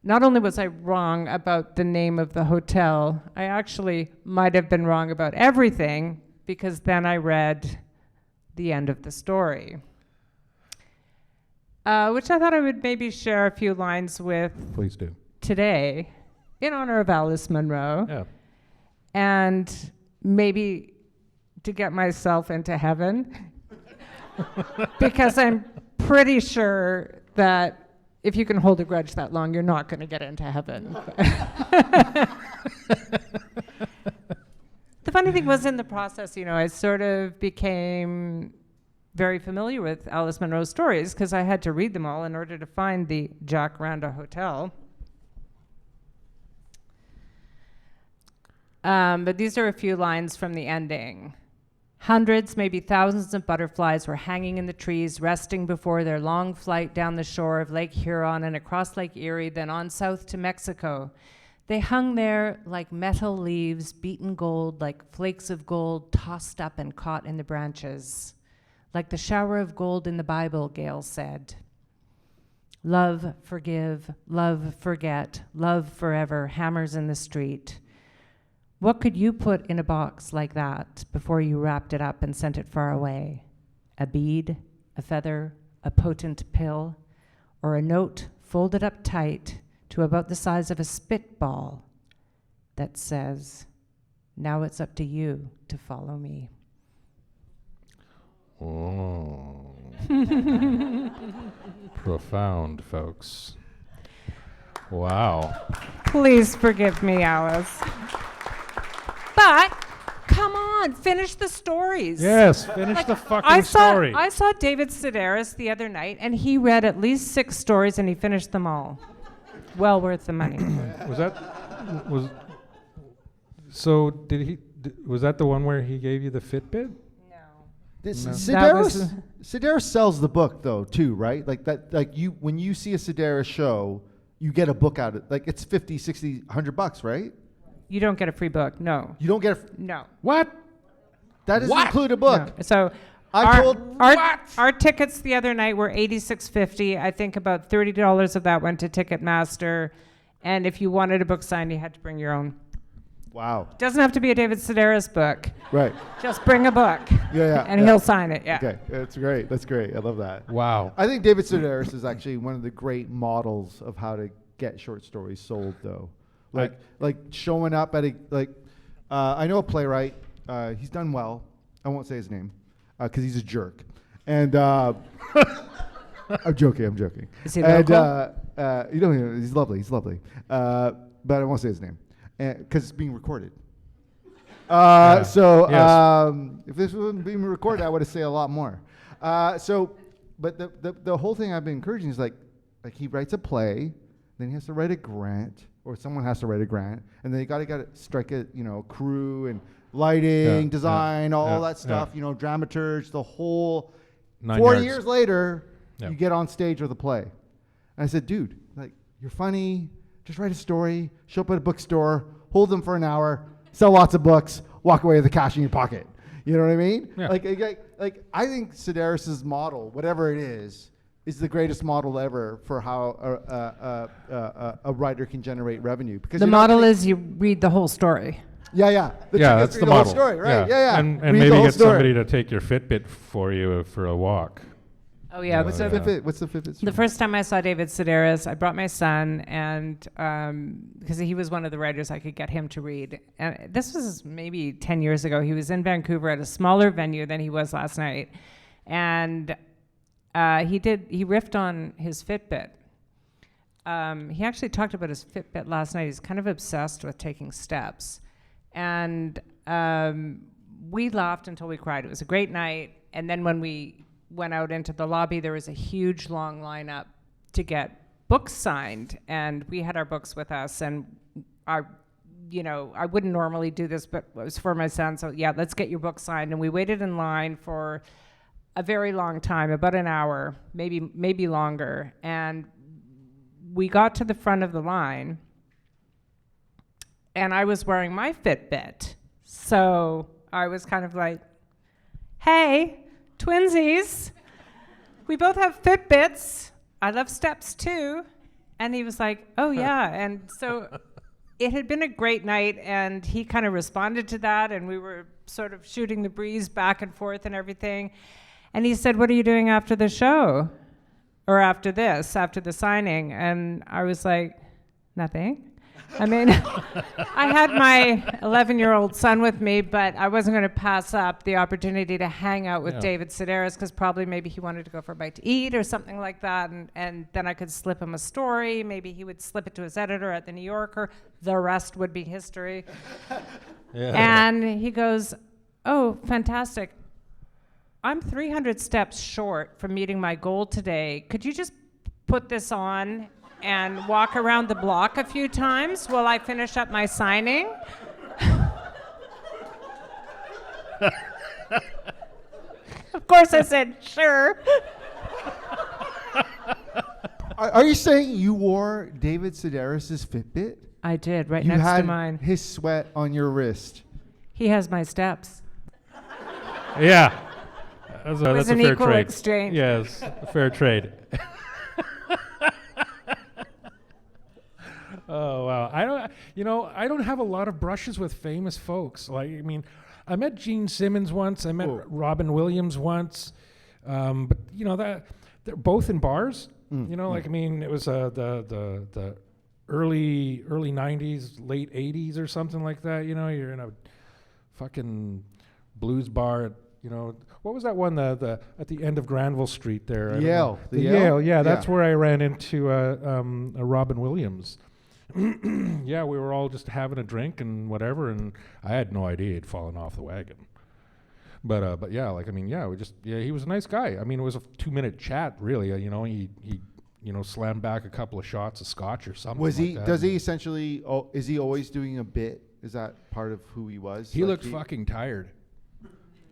Speaker 4: Not only was I wrong about the name of the hotel, I actually might have been wrong about everything, because then I read the end of the story, which I thought I would maybe share a few lines with
Speaker 3: Please do.
Speaker 4: today in honor of Alice Munro.
Speaker 3: Yeah.
Speaker 4: And maybe to get myself into heaven, because I'm pretty sure that if you can hold a grudge that long, you're not going to get into heaven. The funny thing was, in the process, you know, I sort of became very familiar with Alice Munro's stories because I had to read them all in order to find the Jack Randa Hotel. But these are a few lines from the ending. Hundreds, maybe thousands of butterflies were hanging in the trees, resting before their long flight down the shore of Lake Huron and across Lake Erie, then on south to Mexico. They hung there like metal leaves, beaten gold, like flakes of gold tossed up and caught in the branches. Like the shower of gold in the Bible, Gail said. Love, forgive, love, forget, love forever, hammers in the street. What could you put in a box like that before you wrapped it up and sent it far away? A bead, a feather, a potent pill, or a note folded up tight to about the size of a spitball that says, now it's up to you to follow me.
Speaker 3: Oh. Profound, folks. Wow.
Speaker 4: Please forgive me, Alice. But, come on, finish the stories.
Speaker 3: Yes, finish the fucking story.
Speaker 4: I saw David Sedaris the other night, and he read at least 6 stories, and he finished them all. Well worth the money.
Speaker 3: Was that the one where he gave you the Fitbit?
Speaker 4: No.
Speaker 2: Sedaris sells the book though too, right? Like that, like when you see a Sedaris show, you get a book out of it. Like it's 50, 60, $100, right?
Speaker 4: You don't get a free book. No.
Speaker 2: You don't get
Speaker 4: No.
Speaker 3: What?
Speaker 2: that doesn't include a book.
Speaker 4: No. So our tickets the other night were $86.50. I think about $30 of that went to Ticketmaster, and if you wanted a book signed, you had to bring your own.
Speaker 2: Wow.
Speaker 4: Doesn't have to be a David Sedaris book.
Speaker 2: Right.
Speaker 4: Just bring a book. And he'll sign it. Yeah.
Speaker 2: Okay, that's great. That's great. I love that.
Speaker 3: Wow.
Speaker 2: I think David Sedaris is actually one of the great models of how to get short stories sold, though. Like showing up at I know a playwright. He's done well. I won't say his name because he's a jerk. And I'm joking.
Speaker 4: Is he local?
Speaker 2: And he's lovely. But I won't say his name because it's being recorded. If this wasn't being recorded, I would have said a lot more. But the whole thing I've been encouraging is like he writes a play, then he has to write a grant, or someone has to write a grant, and then you got to strike a crew and lighting, design, all that stuff. Dramaturge, the whole.
Speaker 3: 9
Speaker 2: 4
Speaker 3: yards.
Speaker 2: years later, you get on stage with a play. And I said, dude, you're funny. Just write a story, show up at a bookstore, hold them for an hour, sell lots of books, walk away with the cash in your pocket. You know what I mean?
Speaker 3: Yeah.
Speaker 2: Like I think Sedaris's model, whatever it is the greatest model ever for how a writer can generate revenue. Because
Speaker 4: The model is you read the whole story.
Speaker 2: Yeah.
Speaker 3: That's the model.
Speaker 2: Whole story, right? Yeah.
Speaker 3: And
Speaker 2: Read
Speaker 3: maybe
Speaker 2: the whole
Speaker 3: get
Speaker 2: story.
Speaker 3: somebody to take your Fitbit for you for a walk.
Speaker 4: Oh yeah.
Speaker 2: What's the Fitbit?
Speaker 4: The first time I saw David Sedaris, I brought my son, and because he was one of the writers, I could get him to read. And this was maybe 10 years ago. He was in Vancouver at a smaller venue than he was last night, and he riffed on his Fitbit. He actually talked about his Fitbit last night. He's kind of obsessed with taking steps, and we laughed until we cried. It was a great night, and then when we went out into the lobby, there was a huge long lineup to get books signed, and we had our books with us, and I wouldn't normally do this, but it was for my son, so yeah, let's get your book signed. And we waited in line for a very long time, about an hour, maybe longer, and we got to the front of the line, and I was wearing my Fitbit, so I was kind of like, hey, twinsies, we both have Fitbits. I love steps too. And he was like, oh yeah. And so it had been a great night, and he kind of responded to that, and we were sort of shooting the breeze back and forth and everything. And he said, what are you doing after the show? Or after the signing? And I was like, nothing. I mean, I had my 11-year-old son with me, but I wasn't going to pass up the opportunity to hang out with David Sedaris, because probably maybe he wanted to go for a bite to eat or something like that, and then I could slip him a story. Maybe he would slip it to his editor at the New Yorker. The rest would be history. And he goes, oh, fantastic. I'm 300 steps short from meeting my goal today. Could you just put this on and walk around the block a few times while I finish up my signing? Of course I said, sure.
Speaker 2: Are you saying you wore David Sedaris's Fitbit?
Speaker 4: I did, right
Speaker 2: You
Speaker 4: next
Speaker 2: had
Speaker 4: to mine.
Speaker 2: his sweat on your wrist.
Speaker 4: He has my steps.
Speaker 3: Yeah. That's a
Speaker 4: an
Speaker 3: fair
Speaker 4: equal
Speaker 3: trade.
Speaker 4: exchange.
Speaker 3: Yes, a fair trade. Oh wow! I don't have a lot of brushes with famous folks. I met Gene Simmons once. I met Robin Williams once. But they're both in bars. It was the early '90s, late '80s, or something like that. You're in a fucking blues bar. What was that one? The at the end of Granville Street there.
Speaker 2: Yale.
Speaker 3: The Yale. Yeah, that's where I ran into a Robin Williams. Yeah, we were all just having a drink and whatever, and I had no idea he'd fallen off the wagon. But yeah, he was a nice guy. It was a 2-minute chat, really. He slammed back a couple of shots of scotch or something.
Speaker 2: Was he?
Speaker 3: Like that.
Speaker 2: Does he essentially? Oh, is he always doing a bit? Is that part of who he was?
Speaker 3: He looked fucking tired.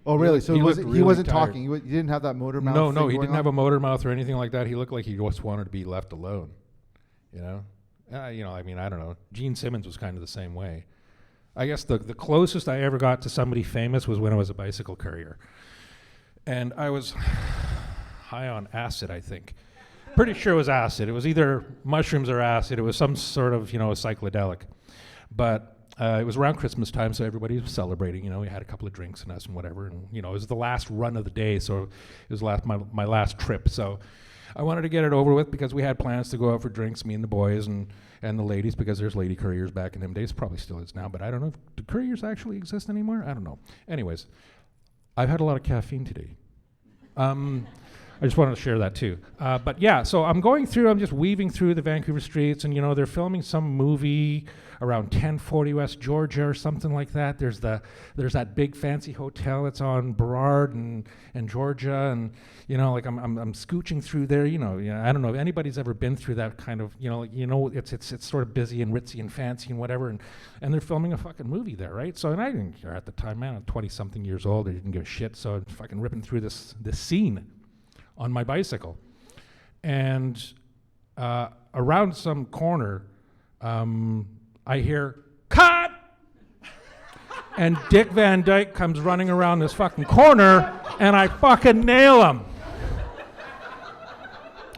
Speaker 2: Oh, really? So he
Speaker 3: looked
Speaker 2: wasn't
Speaker 3: really tired.
Speaker 2: talking. He didn't have that motor mouth.
Speaker 3: No,
Speaker 2: thing
Speaker 3: he
Speaker 2: going
Speaker 3: didn't have a
Speaker 2: on?
Speaker 3: motor mouth or anything like that. He looked like he just wanted to be left alone. You know, I mean, I don't know. Gene Simmons was kind of the same way. I guess the closest I ever got to somebody famous was when I was a bicycle courier, and I was high on acid, I think. Pretty sure it was acid. It was either mushrooms or acid. It was some sort of, psychedelic. But it was around Christmas time, so everybody was celebrating. We had a couple of drinks and us and whatever. And, it was the last run of the day, so it was my last trip. So I wanted to get it over with because we had plans to go out for drinks, me and the boys and the ladies, because there's lady couriers back in them days. Probably still is now, but I don't know. Do couriers actually exist anymore? I don't know. Anyways, I've had a lot of caffeine today. I just wanted to share that too. But yeah, so I'm just weaving through the Vancouver streets, and they're filming some movie around 1040 West Georgia or something like that. There's that big fancy hotel that's on Burrard and Georgia, and I'm scooching through there. I don't know if anybody's ever been through that kind of it's sort of busy and ritzy and fancy and whatever, and they're filming a fucking movie there, right? So, and I didn't care at the time, man. I'm 20-something years old. I didn't give a shit. So I'm fucking ripping through this scene on my bicycle, and around some corner, I hear "cut," and Dick Van Dyke comes running around this fucking corner, and I fucking nail him.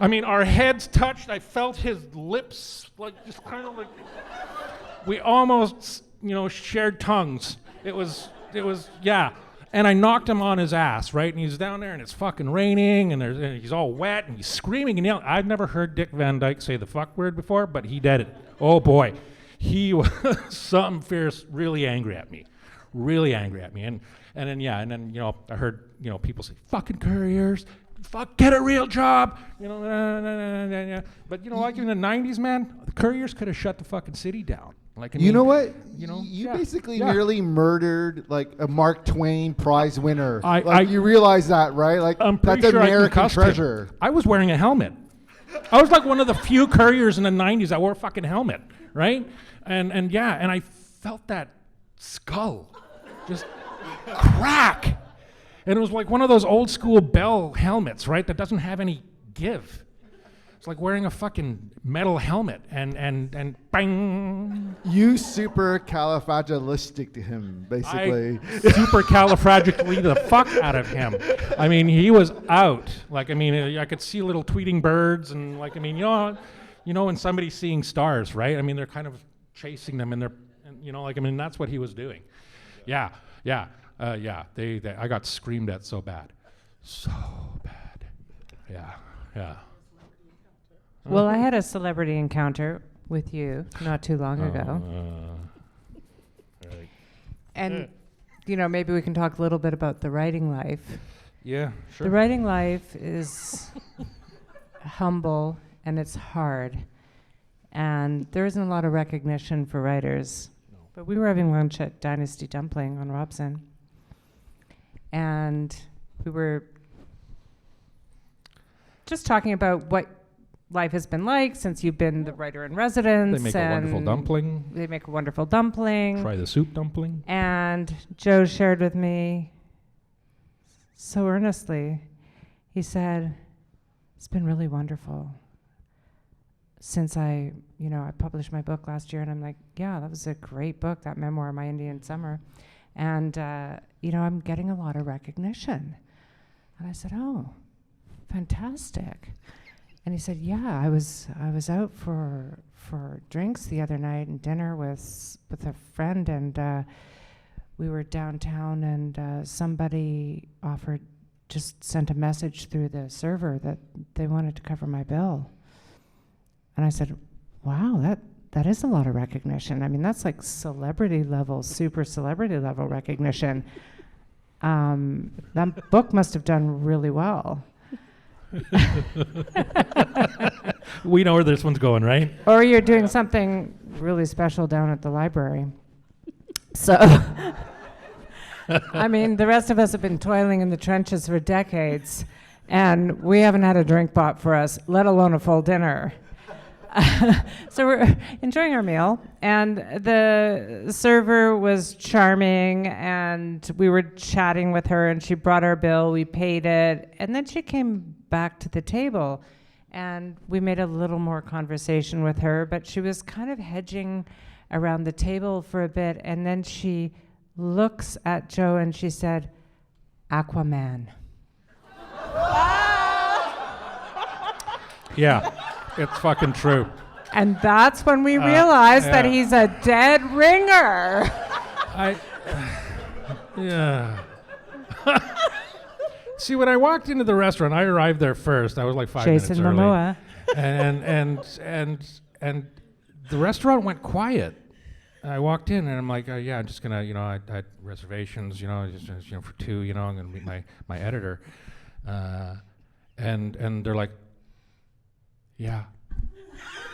Speaker 3: I mean, our heads touched. I felt his lips, just kind of we almost, shared tongues. It was, yeah. And I knocked him on his ass, right? And he's down there, and it's fucking raining, and he's all wet, and he's screaming and yelling. I've never heard Dick Van Dyke say the fuck word before, but he did it. Oh boy, he was something fierce, really angry at me, and then I heard people say fucking couriers, fuck, get a real job, But like in the '90s, man, the couriers could have shut the fucking city down.
Speaker 2: You know what?
Speaker 3: You
Speaker 2: basically nearly murdered a Mark Twain prize winner. You realize that, right?
Speaker 3: I'm pretty
Speaker 2: that's
Speaker 3: sure
Speaker 2: American
Speaker 3: I
Speaker 2: treasure.
Speaker 3: I was wearing a helmet. I was like one of the few couriers in the '90s that wore a fucking helmet, right? And I felt that skull just crack, and it was like one of those old school Bell helmets, right? That doesn't have any give. It's like wearing a fucking metal helmet, and bang.
Speaker 2: You supercalifragilistic to him, basically.
Speaker 3: I supercalifragically the fuck out of him. I mean, he was out. I could see little tweeting birds, and when somebody's seeing stars, right? I mean, they're kind of chasing them, and that's what he was doing. Yeah. I got screamed at so bad. Yeah.
Speaker 4: Well, I had a celebrity encounter with you not too long ago.
Speaker 3: Right.
Speaker 4: And, maybe we can talk a little bit about the writing life.
Speaker 3: Yeah, sure.
Speaker 4: The writing life is humble and it's hard. And there isn't a lot of recognition for writers.
Speaker 3: No.
Speaker 4: But we were having lunch at Dynasty Dumpling on Robson. And we were just talking about what life has been like since you've been the writer in residence.
Speaker 3: They make a wonderful dumpling.
Speaker 4: They make a wonderful dumpling.
Speaker 3: Try the soup dumpling.
Speaker 4: And Joe shared with me so earnestly, he said, it's been really wonderful since I published my book last year. And I'm like, yeah, that was a great book, that memoir, My Indian Summer. And, I'm getting a lot of recognition. And I said, oh, fantastic. And he said, yeah, I was out for drinks the other night and dinner with a friend, and we were downtown, and somebody sent a message through the server that they wanted to cover my bill. And I said, wow, that is a lot of recognition. I mean, that's like celebrity level, super celebrity level recognition. That book must have done really well.
Speaker 3: We know where this one's going, right?
Speaker 4: Or you're doing something really special down at the library. So, I mean, the rest of us have been toiling in the trenches for decades, and we haven't had a drink bought for us, let alone a full dinner. So we're enjoying our meal, and the server was charming, and we were chatting with her, and she brought our bill, we paid it, and then she came back to the table, and we made a little more conversation with her, but she was kind of hedging around the table for a bit, and then she looks at Joe and she said, Aquaman.
Speaker 3: Yeah, it's fucking true.
Speaker 4: And that's when we realized that
Speaker 3: yeah.
Speaker 4: he's a dead ringer.
Speaker 3: Yeah. See, when I walked into the restaurant, I arrived there first. I was like 5
Speaker 4: Jason
Speaker 3: minutes early.
Speaker 4: Momoa.
Speaker 3: And the restaurant went quiet. I walked in and I'm like, yeah, I'm just gonna, I had reservations, just for 2, I'm gonna meet my editor, and they're like, yeah.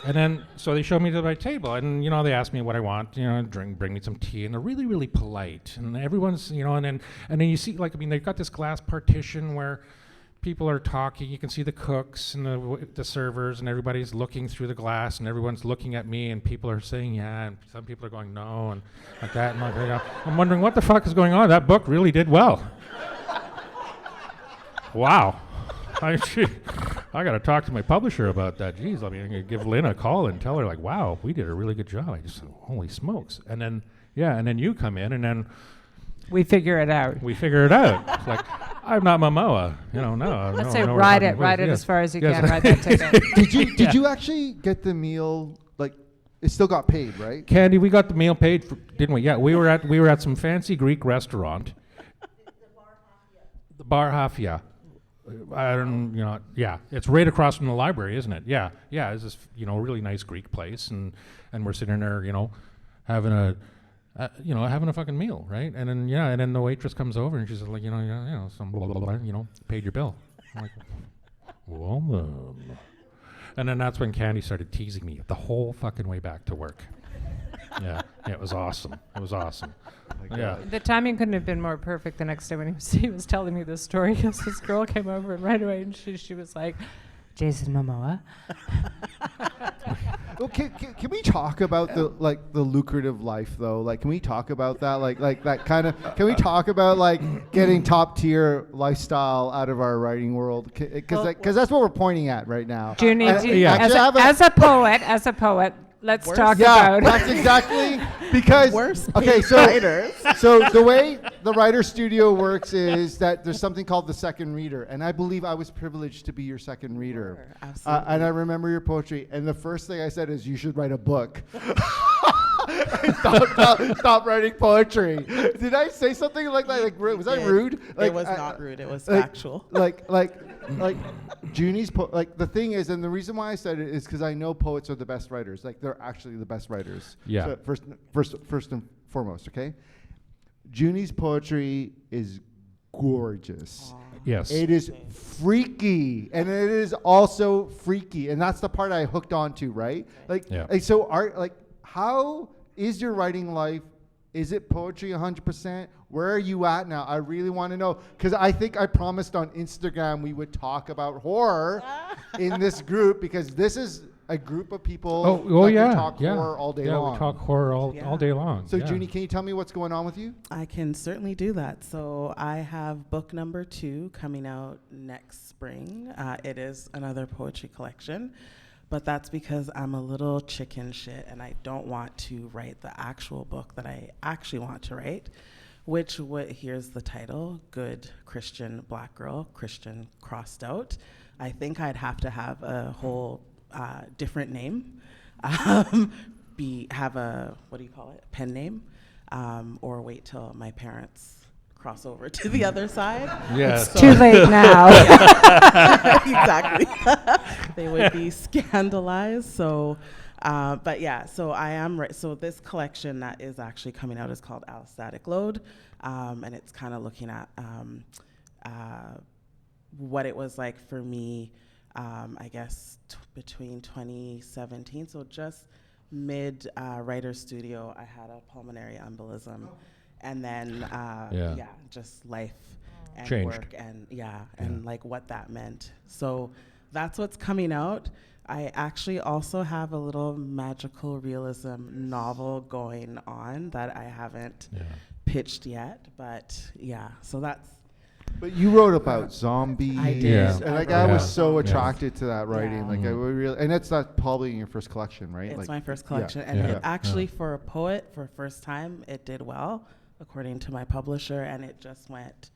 Speaker 3: And then, so they showed me to my table, and they asked me what I want, bring me some tea, and they're really, really polite, and everyone's, and then you see, they've got this glass partition where people are talking. You can see the cooks and the servers, and everybody's looking through the glass, and everyone's looking at me, and people are saying yeah, and some people are going no, and like that. And I'm wondering what the fuck is going on. That book really did well. Wow. I got to talk to my publisher about that. Jeez, I'm going to give Lynn a call and tell her, like, wow, we did a really good job. I just, holy smokes. And then, and then you come in, and then
Speaker 4: We figure it out.
Speaker 3: It's like, I'm not Momoa. No.
Speaker 4: Let's say ride it as far as you can, ride that ticket.
Speaker 2: Did you actually get the meal, it still got paid, right?
Speaker 3: Candy, we got the meal paid, didn't we? Yeah, we were at some fancy Greek restaurant. The Bar Hafia. I don't, yeah, it's right across from the library, isn't it? Yeah, it's this, really nice Greek place, and we're sitting there, having a fucking meal, right? And then, and then the waitress comes over and she's like, some blah, blah, blah, paid your bill. I'm like, well, then. And then that's when Candy started teasing me the whole fucking way back to work. Yeah, it was awesome. Yeah.
Speaker 4: The timing couldn't have been more perfect the next day when he was telling me this story, because this girl came over and right away and she was like, Jason Momoa.
Speaker 2: Well, can we talk about the lucrative life though? Can we talk about that? Like that kind of. Can we talk about getting top tier lifestyle out of our writing world? Because that's what we're pointing at right now.
Speaker 4: Junie,
Speaker 2: As
Speaker 4: a poet, let's talk
Speaker 2: yeah,
Speaker 4: about.
Speaker 2: that's exactly because. Okay, so the way the writer studio works is that there's something called the second reader, and I believe I was privileged to be your second reader.
Speaker 5: Sure, absolutely.
Speaker 2: And I remember your poetry, and the first thing I said is, "You should write a book." Stop writing poetry. Did I say something like that? Was I rude?
Speaker 5: It was not rude. It was factual.
Speaker 2: Like Junie's the thing is, and the reason why I said it is because I know poets are the best writers. They're actually the best writers.
Speaker 3: Yeah.
Speaker 2: So first and foremost, okay. Junie's poetry is gorgeous.
Speaker 5: Aww.
Speaker 3: Yes.
Speaker 2: It is freaky, and it is also freaky, and that's the part I hooked onto, right? How is your writing life? Is it poetry 100%? Where are you at now? I really want to know, because I think I promised on Instagram we would talk about horror in this group, because this is a group of people that talk horror all day long.
Speaker 3: Yeah, we talk horror all day long.
Speaker 2: So, Junie, can you tell me what's going on with you?
Speaker 5: I can certainly do that. So I have book number 2 coming out next spring. It is another poetry collection. But that's because I'm a little chicken shit and I don't want to write the actual book that I actually want to write, here's the title, Good Christian Black Girl, Christian Crossed Out. I think I'd have to have a whole different name, have a, pen name, or wait till my parents cross over to the other side.
Speaker 3: Yeah.
Speaker 4: It's too late now.
Speaker 5: Exactly. They would be scandalized. So, so I am so this collection that is actually coming out is called Allostatic Load, and it's kind of looking at what it was like for me, I guess between 2017, so just mid writer studio, I had a pulmonary embolism. And then, just life and
Speaker 3: changed.
Speaker 5: work and what that meant. So that's what's coming out. I actually also have a little magical realism novel going on that I haven't pitched yet, but yeah, so that's.
Speaker 2: But you wrote about zombies.
Speaker 5: I did.
Speaker 3: Yeah.
Speaker 2: And like
Speaker 5: I
Speaker 2: I
Speaker 5: wrote
Speaker 2: was
Speaker 5: about
Speaker 2: so
Speaker 5: zombies.
Speaker 2: attracted to that writing.
Speaker 5: Yeah.
Speaker 2: Like I would really, and that's not probably in your first collection, right?
Speaker 5: It's
Speaker 2: like,
Speaker 5: my first
Speaker 2: yeah.
Speaker 5: collection, and
Speaker 3: Yeah.
Speaker 5: it actually, for a poet, for first time, it did well, according to my publisher, and it just went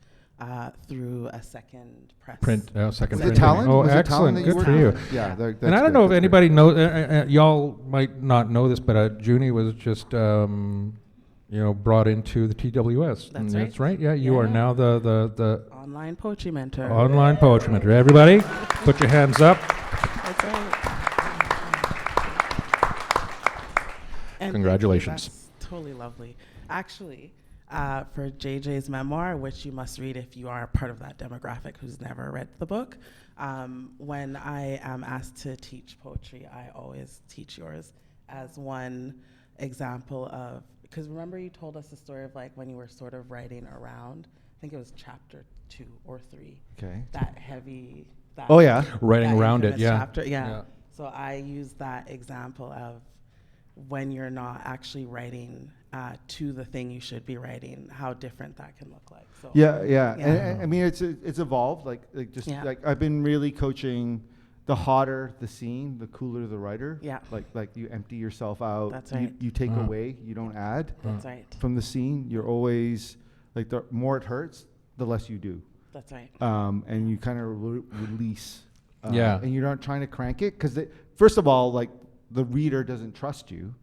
Speaker 5: through a second press.
Speaker 3: Second
Speaker 2: Was it
Speaker 3: printing.
Speaker 2: Talon?
Speaker 3: Oh,
Speaker 2: Was it
Speaker 3: excellent.
Speaker 2: Talon that
Speaker 3: Good
Speaker 2: worked
Speaker 3: for you.
Speaker 2: with? Yeah.
Speaker 3: And I don't know if anybody knows, y'all might not know this, but Junie was just, brought into the TWS.
Speaker 5: That's
Speaker 3: And
Speaker 5: right.
Speaker 3: That's right. Yeah, you are
Speaker 5: Yeah.
Speaker 3: now the
Speaker 5: Online poetry mentor.
Speaker 3: online poetry mentor. Everybody, put your hands up.
Speaker 5: That's right. And
Speaker 3: Congratulations.
Speaker 5: that's totally lovely. Actually, for JJ's memoir, which you must read if you are part of that demographic who's never read the book, when I am asked to teach poetry, I always teach yours as one example of, because remember you told us the story of like when you were sort of writing around, I think it was chapter 2 or 3.
Speaker 2: Okay.
Speaker 5: That heavy. That
Speaker 2: Oh, yeah.
Speaker 3: Writing
Speaker 5: that
Speaker 3: around it,
Speaker 5: infamous
Speaker 3: yeah.
Speaker 5: Chapter, yeah.
Speaker 3: Yeah.
Speaker 5: So I use that example of when you're not actually writing to the thing you should be writing, how different that can look like. So
Speaker 2: Yeah.
Speaker 5: Yeah.
Speaker 2: And I mean, it's evolved. Like just
Speaker 5: Yeah.
Speaker 2: like I've been really coaching. The hotter the scene, the cooler the writer.
Speaker 5: Yeah.
Speaker 2: Like you empty yourself out.
Speaker 5: That's
Speaker 2: You,
Speaker 5: right.
Speaker 2: you take
Speaker 3: Mm.
Speaker 2: away. You don't add
Speaker 5: That's right.
Speaker 2: from the scene. You're always like the more it hurts, the less you do.
Speaker 5: That's right.
Speaker 2: And you kind of release.
Speaker 3: Yeah.
Speaker 2: And you're not trying to crank it because first of all, like the reader doesn't trust you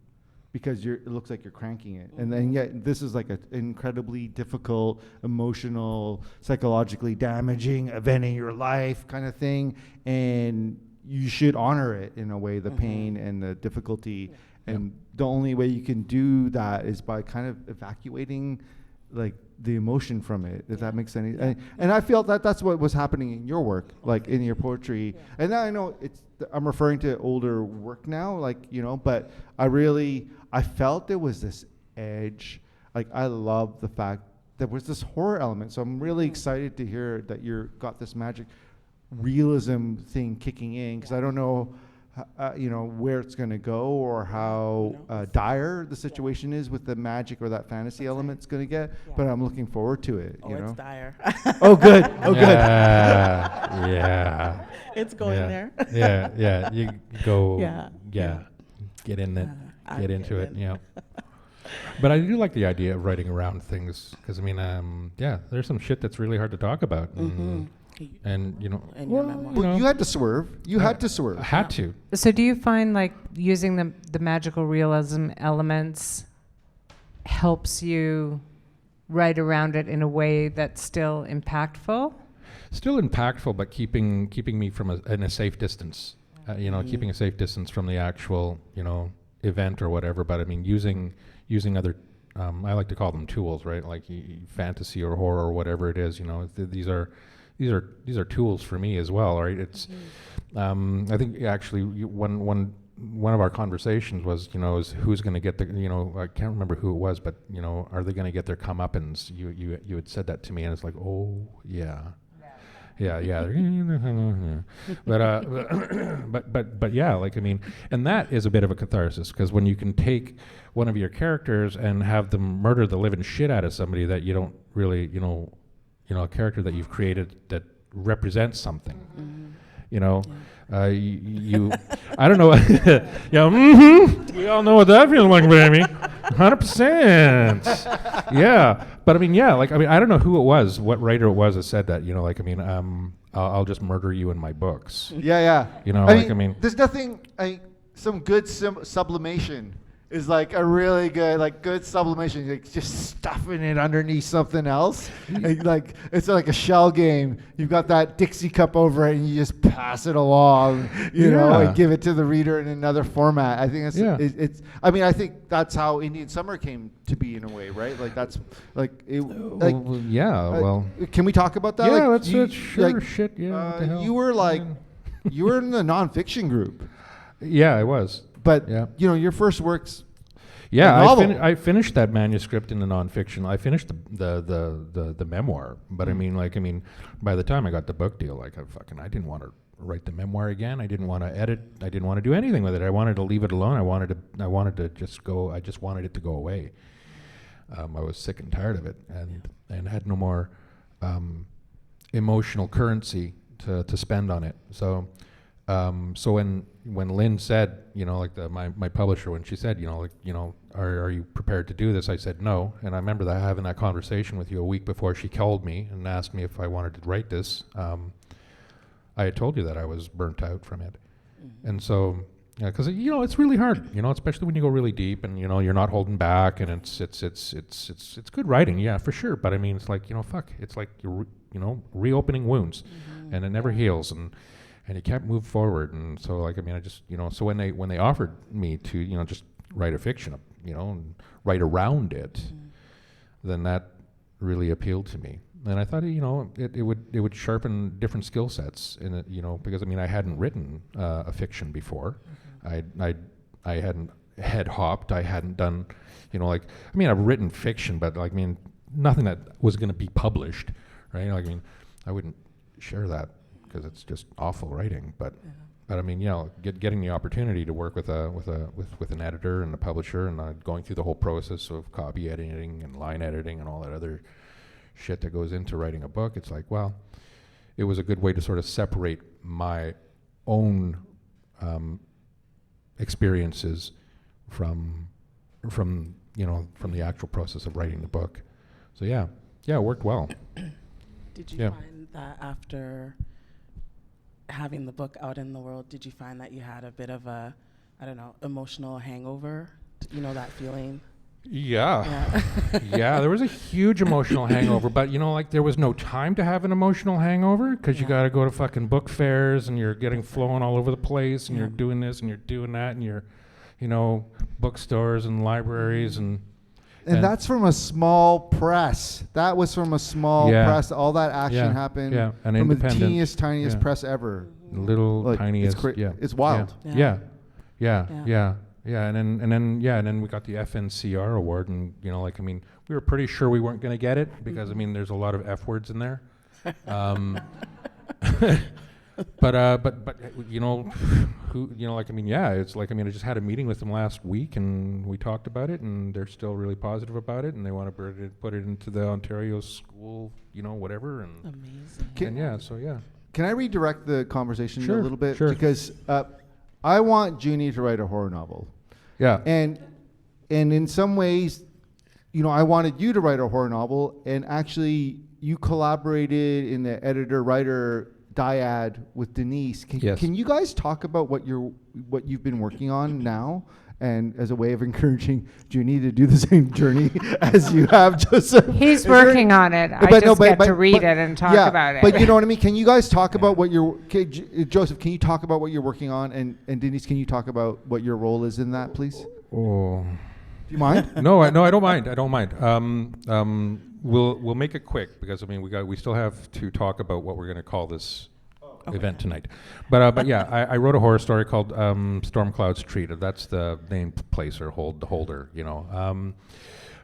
Speaker 2: because it looks like you're cranking it. And then yet this is like an incredibly difficult, emotional, psychologically damaging event in your life kind of thing. And you should honor it in a way, the pain and the difficulty. And the only way you can do that is by kind of evacuating like the emotion from it, if that makes any and I feel that that's what was happening in your work, like in your poetry. And now I know I'm referring to older work now, like, but I felt there was this edge. Like I love the fact there was this horror element. So I'm really excited to hear that got this magic realism thing kicking in, because I don't know where it's going to go or how dire the situation is with the magic or that fantasy element's going to get, but I'm looking forward to it.
Speaker 5: It's dire.
Speaker 2: Oh, good. Oh, good.
Speaker 3: Yeah.
Speaker 5: It's going there.
Speaker 3: Yeah. You go.
Speaker 5: Yeah.
Speaker 3: Get in it.
Speaker 5: I'll
Speaker 3: Get into
Speaker 5: get
Speaker 3: it.
Speaker 5: in.
Speaker 3: Yeah. But I do like the idea of writing around things because I mean, there's some shit that's really hard to talk about. And
Speaker 5: In your memoir.
Speaker 2: Well, you had to swerve. You had to swerve.
Speaker 3: I had to.
Speaker 4: So do you find like using the magical realism elements helps you write around it in a way that's still impactful?
Speaker 3: Still impactful, but keeping me from in a safe distance. Keeping a safe distance from the actual event or whatever. But I mean, using other. I like to call them tools, right? Like fantasy or horror or whatever it is. These are tools for me as well, right? It's I think actually one of our conversations was is who's going to get the I can't remember who it was, but are they going to get their comeuppance? You had said that to me, and it's like, oh yeah. Yeah. But yeah, like I mean, and that is a bit of a catharsis because when you can take one of your characters and have them murder the living shit out of somebody that you don't really, a character that you've created that represents something, you I don't know. We all know what that feels like, baby. 100%. Yeah. But I don't know who it was, what writer it was that said that, I'll just murder you in my books.
Speaker 2: Yeah. There's nothing, some good sublimation is like a really good sublimation, like just stuffing it underneath something else. And like it's like a shell game. You've got that Dixie cup over it, and you just pass it along, and give it to the reader in another format. I think it's. I think that's how Indian Summer came to be in a way, right? Like that's like it. Like can we talk about that?
Speaker 3: Yeah,
Speaker 2: like,
Speaker 3: sure. Shit. Yeah. What the hell?
Speaker 2: You were like, you were in the nonfiction group.
Speaker 3: Yeah, I was.
Speaker 2: But your first work's
Speaker 3: I finished that manuscript in the nonfiction. I finished the memoir, but by the time I got the book deal, I didn't want to write the memoir again. I didn't want to edit. I didn't want to do anything with it. I wanted to leave it alone. I wanted to just go. I just wanted it to go away. I was sick and tired of it, and had no more emotional currency to spend on it. So when Lynn said, like my publisher, when she said, are you prepared to do this? I said no, and I remember having that conversation with you a week before she called me and asked me if I wanted to write this. I had told you that I was burnt out from it, and so because it's really hard, especially when you go really deep and you're not holding back, and it's good writing, yeah, for sure. But I mean, it's like it's like you're reopening wounds, and it never heals, and you can't move forward. And so I just so when they offered me to just write a fiction, and write around it, then that really appealed to me. And I thought, it would sharpen different skill sets in it, because I hadn't written a fiction before. I hadn't head hopped. I hadn't done, I've written fiction, but nothing that was going to be published, right? I wouldn't share that because it's just awful writing. But getting the opportunity to work with an editor and a publisher, and going through the whole process of copy editing and line editing and all that other shit that goes into writing a book, it's like, well, it was a good way to sort of separate my own experiences from the actual process of writing the book. So yeah, it worked well.
Speaker 5: Did you find that after having the book out in the world, did you find that you had a bit of a, emotional hangover? That feeling?
Speaker 3: Yeah. Yeah, there was a huge emotional hangover, but there was no time to have an emotional hangover because you got to go to fucking book fairs, and you're getting flown all over the place, and you're doing this and you're doing that, and you're, bookstores and libraries and
Speaker 2: that's from a small press. That was from a small press. All that action happened from the teeniest, tiniest press ever.
Speaker 3: Little tiniest.
Speaker 2: It's wild.
Speaker 3: Yeah, and then we got the FNCR award, and we were pretty sure we weren't going to get it because there's a lot of F words in there. But it's like I just had a meeting with them last week, and we talked about it, and they're still really positive about it, and they want to put it into the Ontario school, whatever, and
Speaker 5: amazing.
Speaker 2: Can I redirect the conversation a little bit?
Speaker 3: Sure.
Speaker 2: Because I want Junie to write a horror novel.
Speaker 3: Yeah.
Speaker 2: And in some ways, I wanted you to write a horror novel, and actually you collaborated in the editor-writer dyad with Denise. Can you guys talk about what you've been working on now, and as a way of encouraging Junie to do the same journey as you have, Joseph?
Speaker 4: He's working on it. I just get to read it and talk about it.
Speaker 2: But you know what I mean? Can you guys talk about what Joseph, can you talk about what you're working on? And Denise, can you talk about what your role is in that, please?
Speaker 3: Oh.
Speaker 2: Do you mind?
Speaker 3: No, I don't mind. I don't mind. We'll make it quick because we still have to talk about what we're going to call this event tonight. But yeah, I wrote a horror story called Storm Cloud's Treat. That's the named place or holder.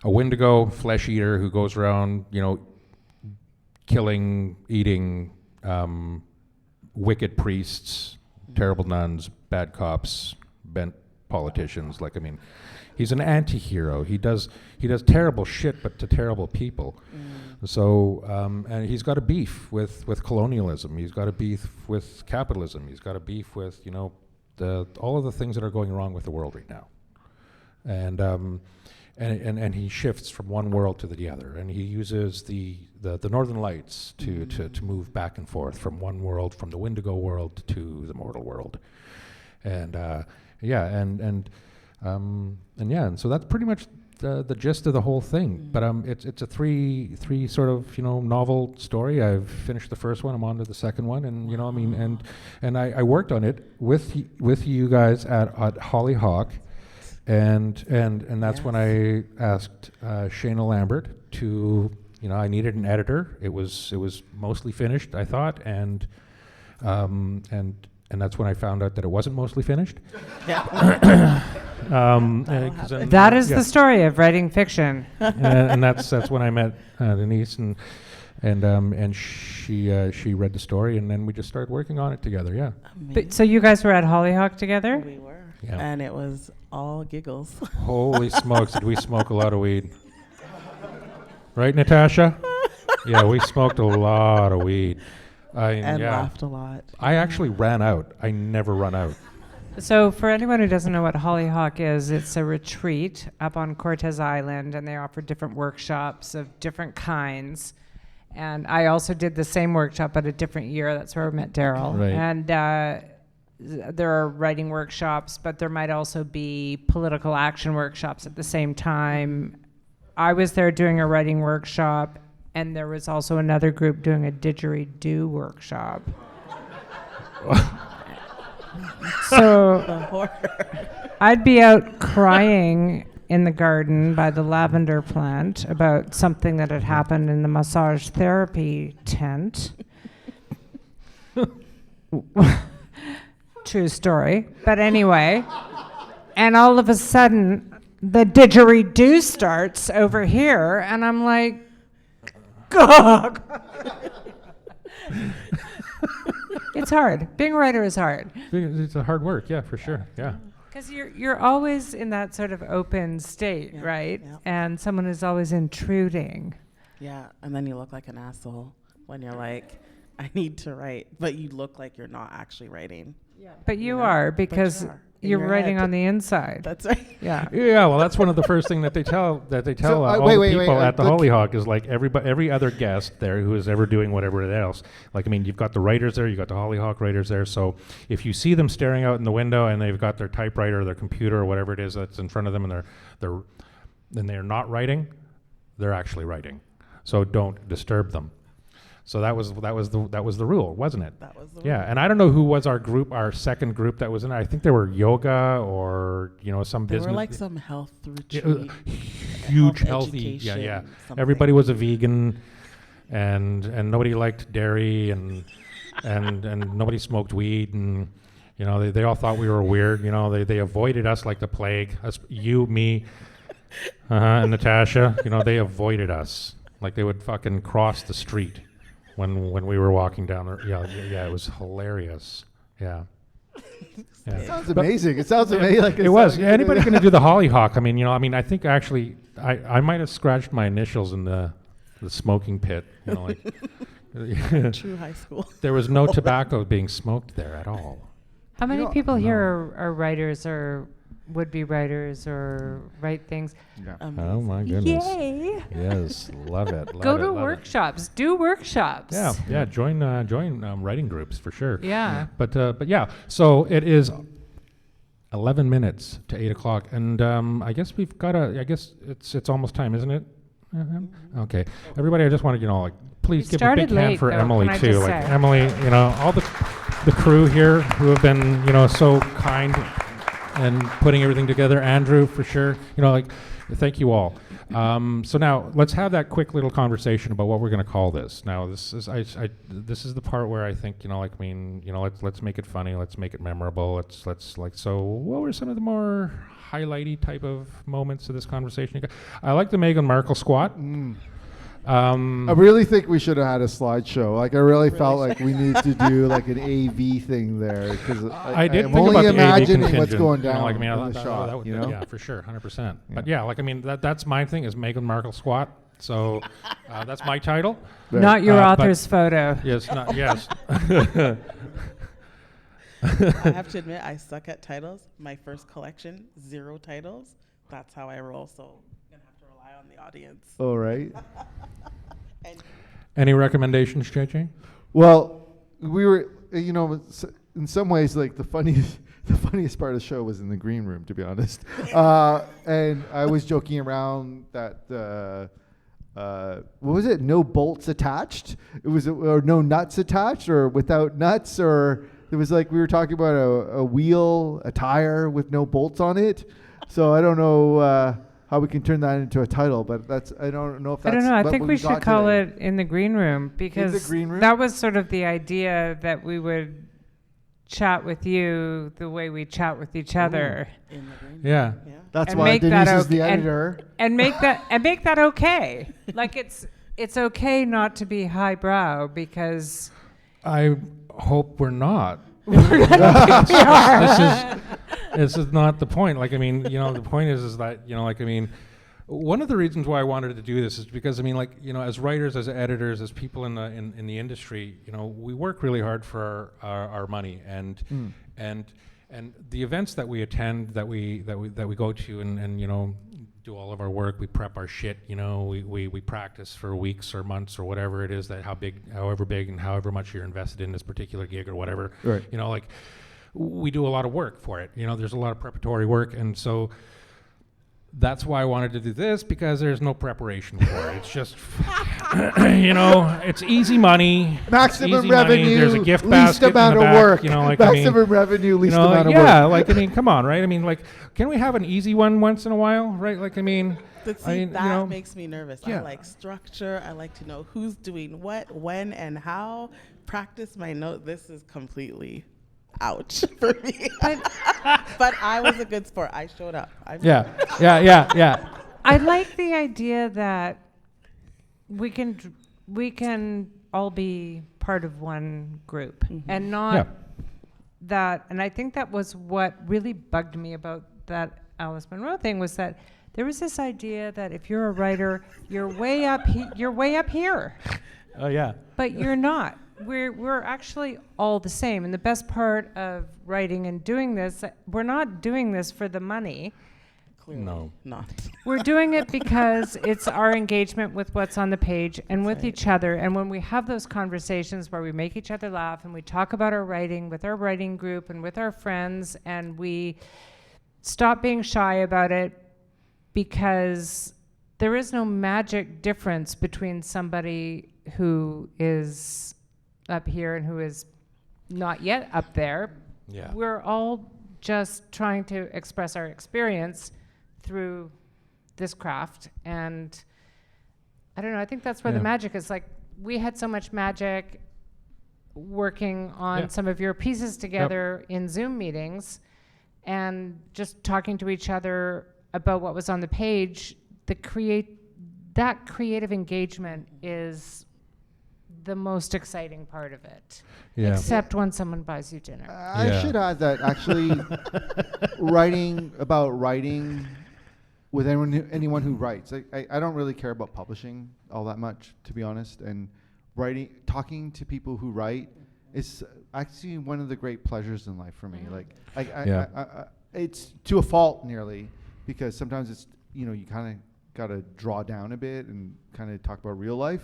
Speaker 3: A Wendigo flesh eater who goes around, killing, eating wicked priests, terrible nuns, bad cops, bent politicians. He's an anti-hero. He does terrible shit, but to terrible people. So, and he's got a beef with colonialism. He's got a beef with capitalism. He's got a beef with all of the things that are going wrong with the world right now. And he shifts from one world to the other, and he uses the Northern Lights to move back and forth from one world, from the Wendigo world to the mortal world, and so that's pretty much the gist of the whole thing. But it's a three sort of novel story. I've finished the first one. I'm on to the second one, and I worked on it with you guys at Hollyhock, and that's when I asked Shayna Lambert to I needed an editor. It was mostly finished, I thought, and that's when I found out that it wasn't mostly finished.
Speaker 5: Yeah.
Speaker 4: That is the story of writing fiction.
Speaker 3: And that's when I met Denise, and she read the story, and then we just started working on it together. Yeah.
Speaker 4: But, so you guys were at Hollyhock together?
Speaker 5: We were.
Speaker 3: Yeah.
Speaker 5: And it was all giggles.
Speaker 3: Holy smokes! Did we smoke a lot of weed? Right, Natasha? Yeah, we smoked a lot of weed.
Speaker 5: And
Speaker 3: yeah.
Speaker 5: laughed a lot.
Speaker 3: I actually ran out. I never run out.
Speaker 4: So for anyone who doesn't know what Hollyhock is, it's a retreat up on Cortez Island, and they offer different workshops of different kinds. And I also did the same workshop at a different year. That's where I met Daryl.
Speaker 3: Right.
Speaker 4: And there are writing workshops, but there might also be political action workshops at the same time. I was there doing a writing workshop, and there was also another group doing a didgeridoo workshop. So
Speaker 5: The horror.
Speaker 4: I'd be out crying in the garden by the lavender plant about something that had happened in the massage therapy tent. True story. But anyway, and all of a sudden, the didgeridoo starts over here, and I'm like, God. It's hard. Being a writer is hard.
Speaker 3: It's a hard work, yeah, for sure, yeah.
Speaker 4: Because you're always in that sort of open state,
Speaker 5: Yeah,
Speaker 4: right?
Speaker 5: yeah.
Speaker 4: And someone is always intruding.
Speaker 5: Yeah, and then you look like an asshole when you're like, I need to write, but you look like you're not actually writing.
Speaker 4: But you
Speaker 5: know,
Speaker 4: are,
Speaker 5: but you
Speaker 4: because
Speaker 5: are in
Speaker 4: you're
Speaker 5: your
Speaker 4: writing
Speaker 5: head.
Speaker 4: on the inside.
Speaker 5: That's right.
Speaker 4: Yeah.
Speaker 3: Yeah, well, that's one of the first things that they tell all
Speaker 2: wait,
Speaker 3: the
Speaker 2: wait,
Speaker 3: people
Speaker 2: wait,
Speaker 3: at the
Speaker 2: look.
Speaker 3: Hollyhock is like every other guest there who is ever doing whatever else. Like, I mean, you've got the writers there, you've got the Hollyhock writers there. So if you see them staring out in the window and they've got their typewriter or their computer or whatever it is that's in front of them, and they're not writing, they're actually writing. So don't disturb them. So that was the rule, wasn't it?
Speaker 5: That was the
Speaker 3: Yeah, and I don't know who was our second group that was in it. I think they were yoga or some
Speaker 5: They
Speaker 3: business.
Speaker 5: were like some health
Speaker 3: Yeah,
Speaker 5: retreat.
Speaker 3: huge
Speaker 5: health
Speaker 3: healthy. Yeah, yeah.
Speaker 5: education, something.
Speaker 3: Everybody was a vegan, and nobody liked dairy, and nobody smoked weed, and they all thought we were weird. They avoided us like the plague. Us, you, me, and Natasha. They avoided us like they would fucking cross the street when we were walking down there. Yeah, it was hilarious. Yeah. Yeah.
Speaker 2: Sounds amazing. It sounds amazing. Like
Speaker 3: It was. Yeah, anybody going to do the Hollyhock? I think actually I might have scratched my initials in the smoking pit.
Speaker 5: True high school.
Speaker 3: There was no tobacco being smoked there at all.
Speaker 4: How many
Speaker 2: know,
Speaker 4: people here are writers or would-be writers or write things?
Speaker 2: Yeah.
Speaker 3: Oh my goodness.
Speaker 4: Yay!
Speaker 3: Yes, love it. Love
Speaker 4: Go
Speaker 3: it,
Speaker 4: to
Speaker 3: love it.
Speaker 4: workshops. Do workshops.
Speaker 3: Yeah. Join writing groups for sure.
Speaker 4: Yeah.
Speaker 3: But yeah. So it is 11 minutes to 8 o'clock, and I guess we've got I guess it's almost time, isn't it? Okay. Everybody, I just wanted please
Speaker 4: We
Speaker 3: give a big
Speaker 4: started
Speaker 3: hand
Speaker 4: late,
Speaker 3: for
Speaker 4: though,
Speaker 3: Emily
Speaker 4: can I
Speaker 3: too.
Speaker 4: just
Speaker 3: Like
Speaker 4: say.
Speaker 3: Emily, all the crew here who have been so kind and putting everything together. Andrew, for sure. Thank you all. So now let's have that quick little conversation about what we're going to call this. Now this is this is the part where I think let's make it funny, let's make it memorable. So what were some of the more highlighty type of moments of this conversation? I like the Meghan Markle squat.
Speaker 2: I really think we should have had a slideshow. I really felt like we need to do like an AV thing there because
Speaker 3: I did
Speaker 2: I'm
Speaker 3: think
Speaker 2: only
Speaker 3: about the AV
Speaker 2: imagining
Speaker 3: contingent.
Speaker 2: what's going down
Speaker 3: I
Speaker 2: in the
Speaker 3: thought
Speaker 2: shot.
Speaker 3: that would,
Speaker 2: You know?
Speaker 3: yeah, for sure, 100%. But yeah, that's my thing is Meghan Markle squat. So that's my title.
Speaker 2: Right.
Speaker 4: Not your
Speaker 3: but-
Speaker 4: author's photo.
Speaker 3: Yes, yes.
Speaker 5: I have to admit, I suck at titles. My first collection, 0 titles. That's how I roll. So I'm gonna have to rely on the audience.
Speaker 2: All right.
Speaker 5: And
Speaker 3: Any recommendations, JJ?
Speaker 2: Well, we were, in some ways, like the funniest part of the show was in the green room, to be honest. And I was joking around that, what was it? No bolts attached? It was, or no nuts attached, or without nuts, or it was like we were talking about a wheel, a tire with no bolts on it. So I don't know how we can turn that into a title, but I don't know if that's
Speaker 4: I don't know. I
Speaker 2: what
Speaker 4: think we should call
Speaker 2: today.
Speaker 4: it In the Green Room because
Speaker 2: Green Room?
Speaker 4: that was sort of the idea that we would chat with you the way we chat with each other.
Speaker 5: In the green
Speaker 3: Yeah.
Speaker 5: room, yeah.
Speaker 2: That's
Speaker 4: And
Speaker 2: why
Speaker 4: make
Speaker 2: Denise
Speaker 4: that
Speaker 2: is the
Speaker 4: okay- and-
Speaker 2: editor.
Speaker 4: And make that okay. Like it's okay not to be highbrow because
Speaker 3: I hope we're not.
Speaker 4: we are.
Speaker 3: This is not the point. Like, I mean, the point is that, like, I mean, one of the reasons why I wanted to do this is because, I mean, like, as writers, as editors, as people in the industry, we work really hard for our money, and the events that we attend, that we go to, and do all of our work. We prep our shit. We practice for weeks or months or whatever it is, however big and however much you're invested in this particular gig or whatever.
Speaker 2: Right.
Speaker 3: Like, we do a lot of work for it. There's a lot of preparatory work, and so that's why I wanted to do this, because there's no preparation for it. It's just, it's easy money.
Speaker 2: Maximum
Speaker 3: it's easy money.
Speaker 2: revenue,
Speaker 3: There's a gift
Speaker 2: least
Speaker 3: basket
Speaker 2: amount
Speaker 3: in the
Speaker 2: of
Speaker 3: back,
Speaker 2: work.
Speaker 3: like,
Speaker 2: Maximum revenue, least amount of
Speaker 3: yeah,
Speaker 2: work.
Speaker 3: like, I mean, come on, right? I mean, like, can we have an easy one once in a while, right? Like, I mean,
Speaker 5: But see,
Speaker 3: I mean,
Speaker 5: that makes me nervous.
Speaker 3: yeah.
Speaker 5: I like structure. I like to know who's doing what, when, and how. Practice my note. This is completely ouch for me. But I was a good sport. I showed up.
Speaker 3: yeah.
Speaker 4: I like the idea that we can all be part of one group and not
Speaker 3: Yeah.
Speaker 4: that. And I think that was what really bugged me about that Alice Munro thing, was that there was this idea that if you're a writer, you're way up here,
Speaker 3: Oh, yeah.
Speaker 4: but you're not. We're actually all the same. And the best part of writing and doing this, we're not doing this for the money.
Speaker 5: Clearly
Speaker 3: No.
Speaker 5: not.
Speaker 4: We're doing it because it's our engagement with what's on the page and with each other. And when we have those conversations where we make each other laugh and we talk about our writing with our writing group and with our friends, and we stop being shy about it, because there is no magic difference between somebody who is up here and who is not yet up there.
Speaker 3: Yeah.
Speaker 4: We're all just trying to express our experience through this craft, and I don't know, I think that's where the magic is. Like, we had so much magic working on some of your pieces together in Zoom meetings and just talking to each other about what was on the page. That creative engagement is the most exciting part of it.
Speaker 3: Yeah.
Speaker 4: Except when someone buys you dinner.
Speaker 2: I
Speaker 3: Yeah.
Speaker 2: should add that actually writing with anyone who writes. I don't really care about publishing all that much, to be honest. And talking to people who write is actually one of the great pleasures in life for me. Like, I it's to a fault nearly, because sometimes it's, you kind of got to draw down a bit and kind of talk about real life.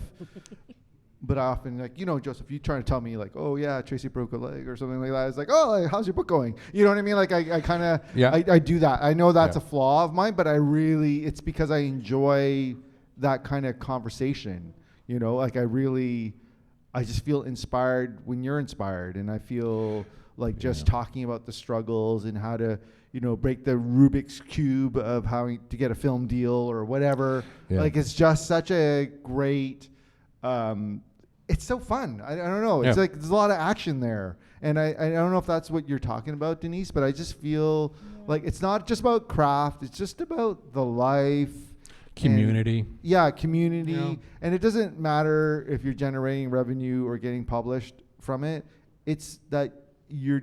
Speaker 2: But I often, like, Joseph, you trying to tell me, like, oh yeah, Tracy broke a leg or something like that. It's like, oh, like, how's your book going? You know what I mean? Like, I kind of, I do that. I know that's a flaw of mine, but it's because I enjoy that kind of conversation. Like, I just feel inspired when you're inspired, and I feel like just talking about the struggles and how to, break the Rubik's Cube of how to get a film deal or whatever.
Speaker 3: Yeah.
Speaker 2: Like, it's just such a great, it's so fun. I don't know. It's like there's a lot of action there. And I don't know if that's what you're talking about, Denise, but I just feel like it's not just about craft. It's just about the life.
Speaker 3: Community.
Speaker 2: Community. And it doesn't matter if you're generating revenue or getting published from it. It's that you're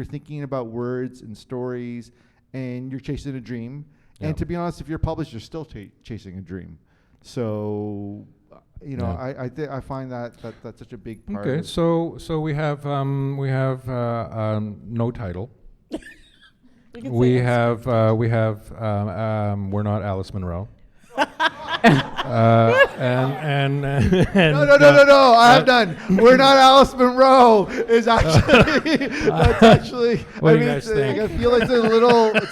Speaker 2: thinking about words and stories, and you're chasing a dream.
Speaker 3: Yeah.
Speaker 2: And to be honest, if you're published, you're still chasing a dream. So, I find that's such a big part.
Speaker 3: Okay,
Speaker 2: of
Speaker 3: so we have no title.
Speaker 5: You can
Speaker 3: We
Speaker 5: say
Speaker 3: have we're not Alice Munro. And
Speaker 2: No, I have done. We're not Alice Munro. Is actually that's actually.
Speaker 3: What do you
Speaker 2: it's,
Speaker 3: guys think?
Speaker 2: I feel it's a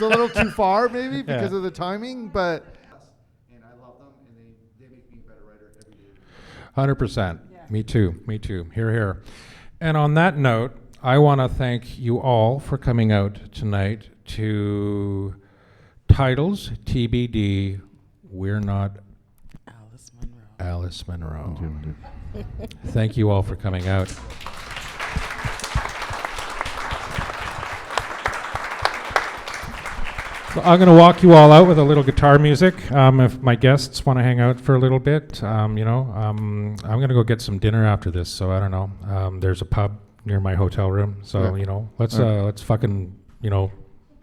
Speaker 2: little too far, maybe because of the timing, but. And I love them, and they make me a better writer every day.
Speaker 3: 100%. Me too. Here. And on that note, I want to thank you all for coming out tonight to Titles TBD. We're not Alice Munro. Thank you all for coming out. So I'm going to walk you all out with a little guitar music. If my guests want to hang out for a little bit, I'm going to go get some dinner after this. So I don't know. There's a pub near my hotel room. So let's fucking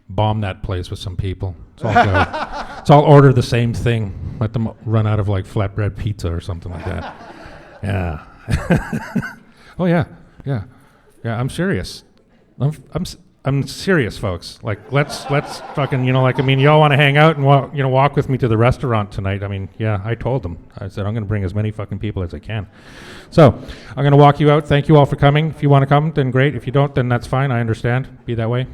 Speaker 3: bomb that place with some people. So I'll order the same thing. Let them run out of like flatbread pizza or something like that. Yeah. Oh yeah. I'm serious. I'm serious, folks. Like, let's fucking, y'all want to hang out and walk with me to the restaurant tonight. I mean, yeah, I told them. I said, I'm going to bring as many fucking people as I can. So, I'm going to walk you out. Thank you all for coming. If you want to come, then great. If you don't, then that's fine. I understand. Be that way.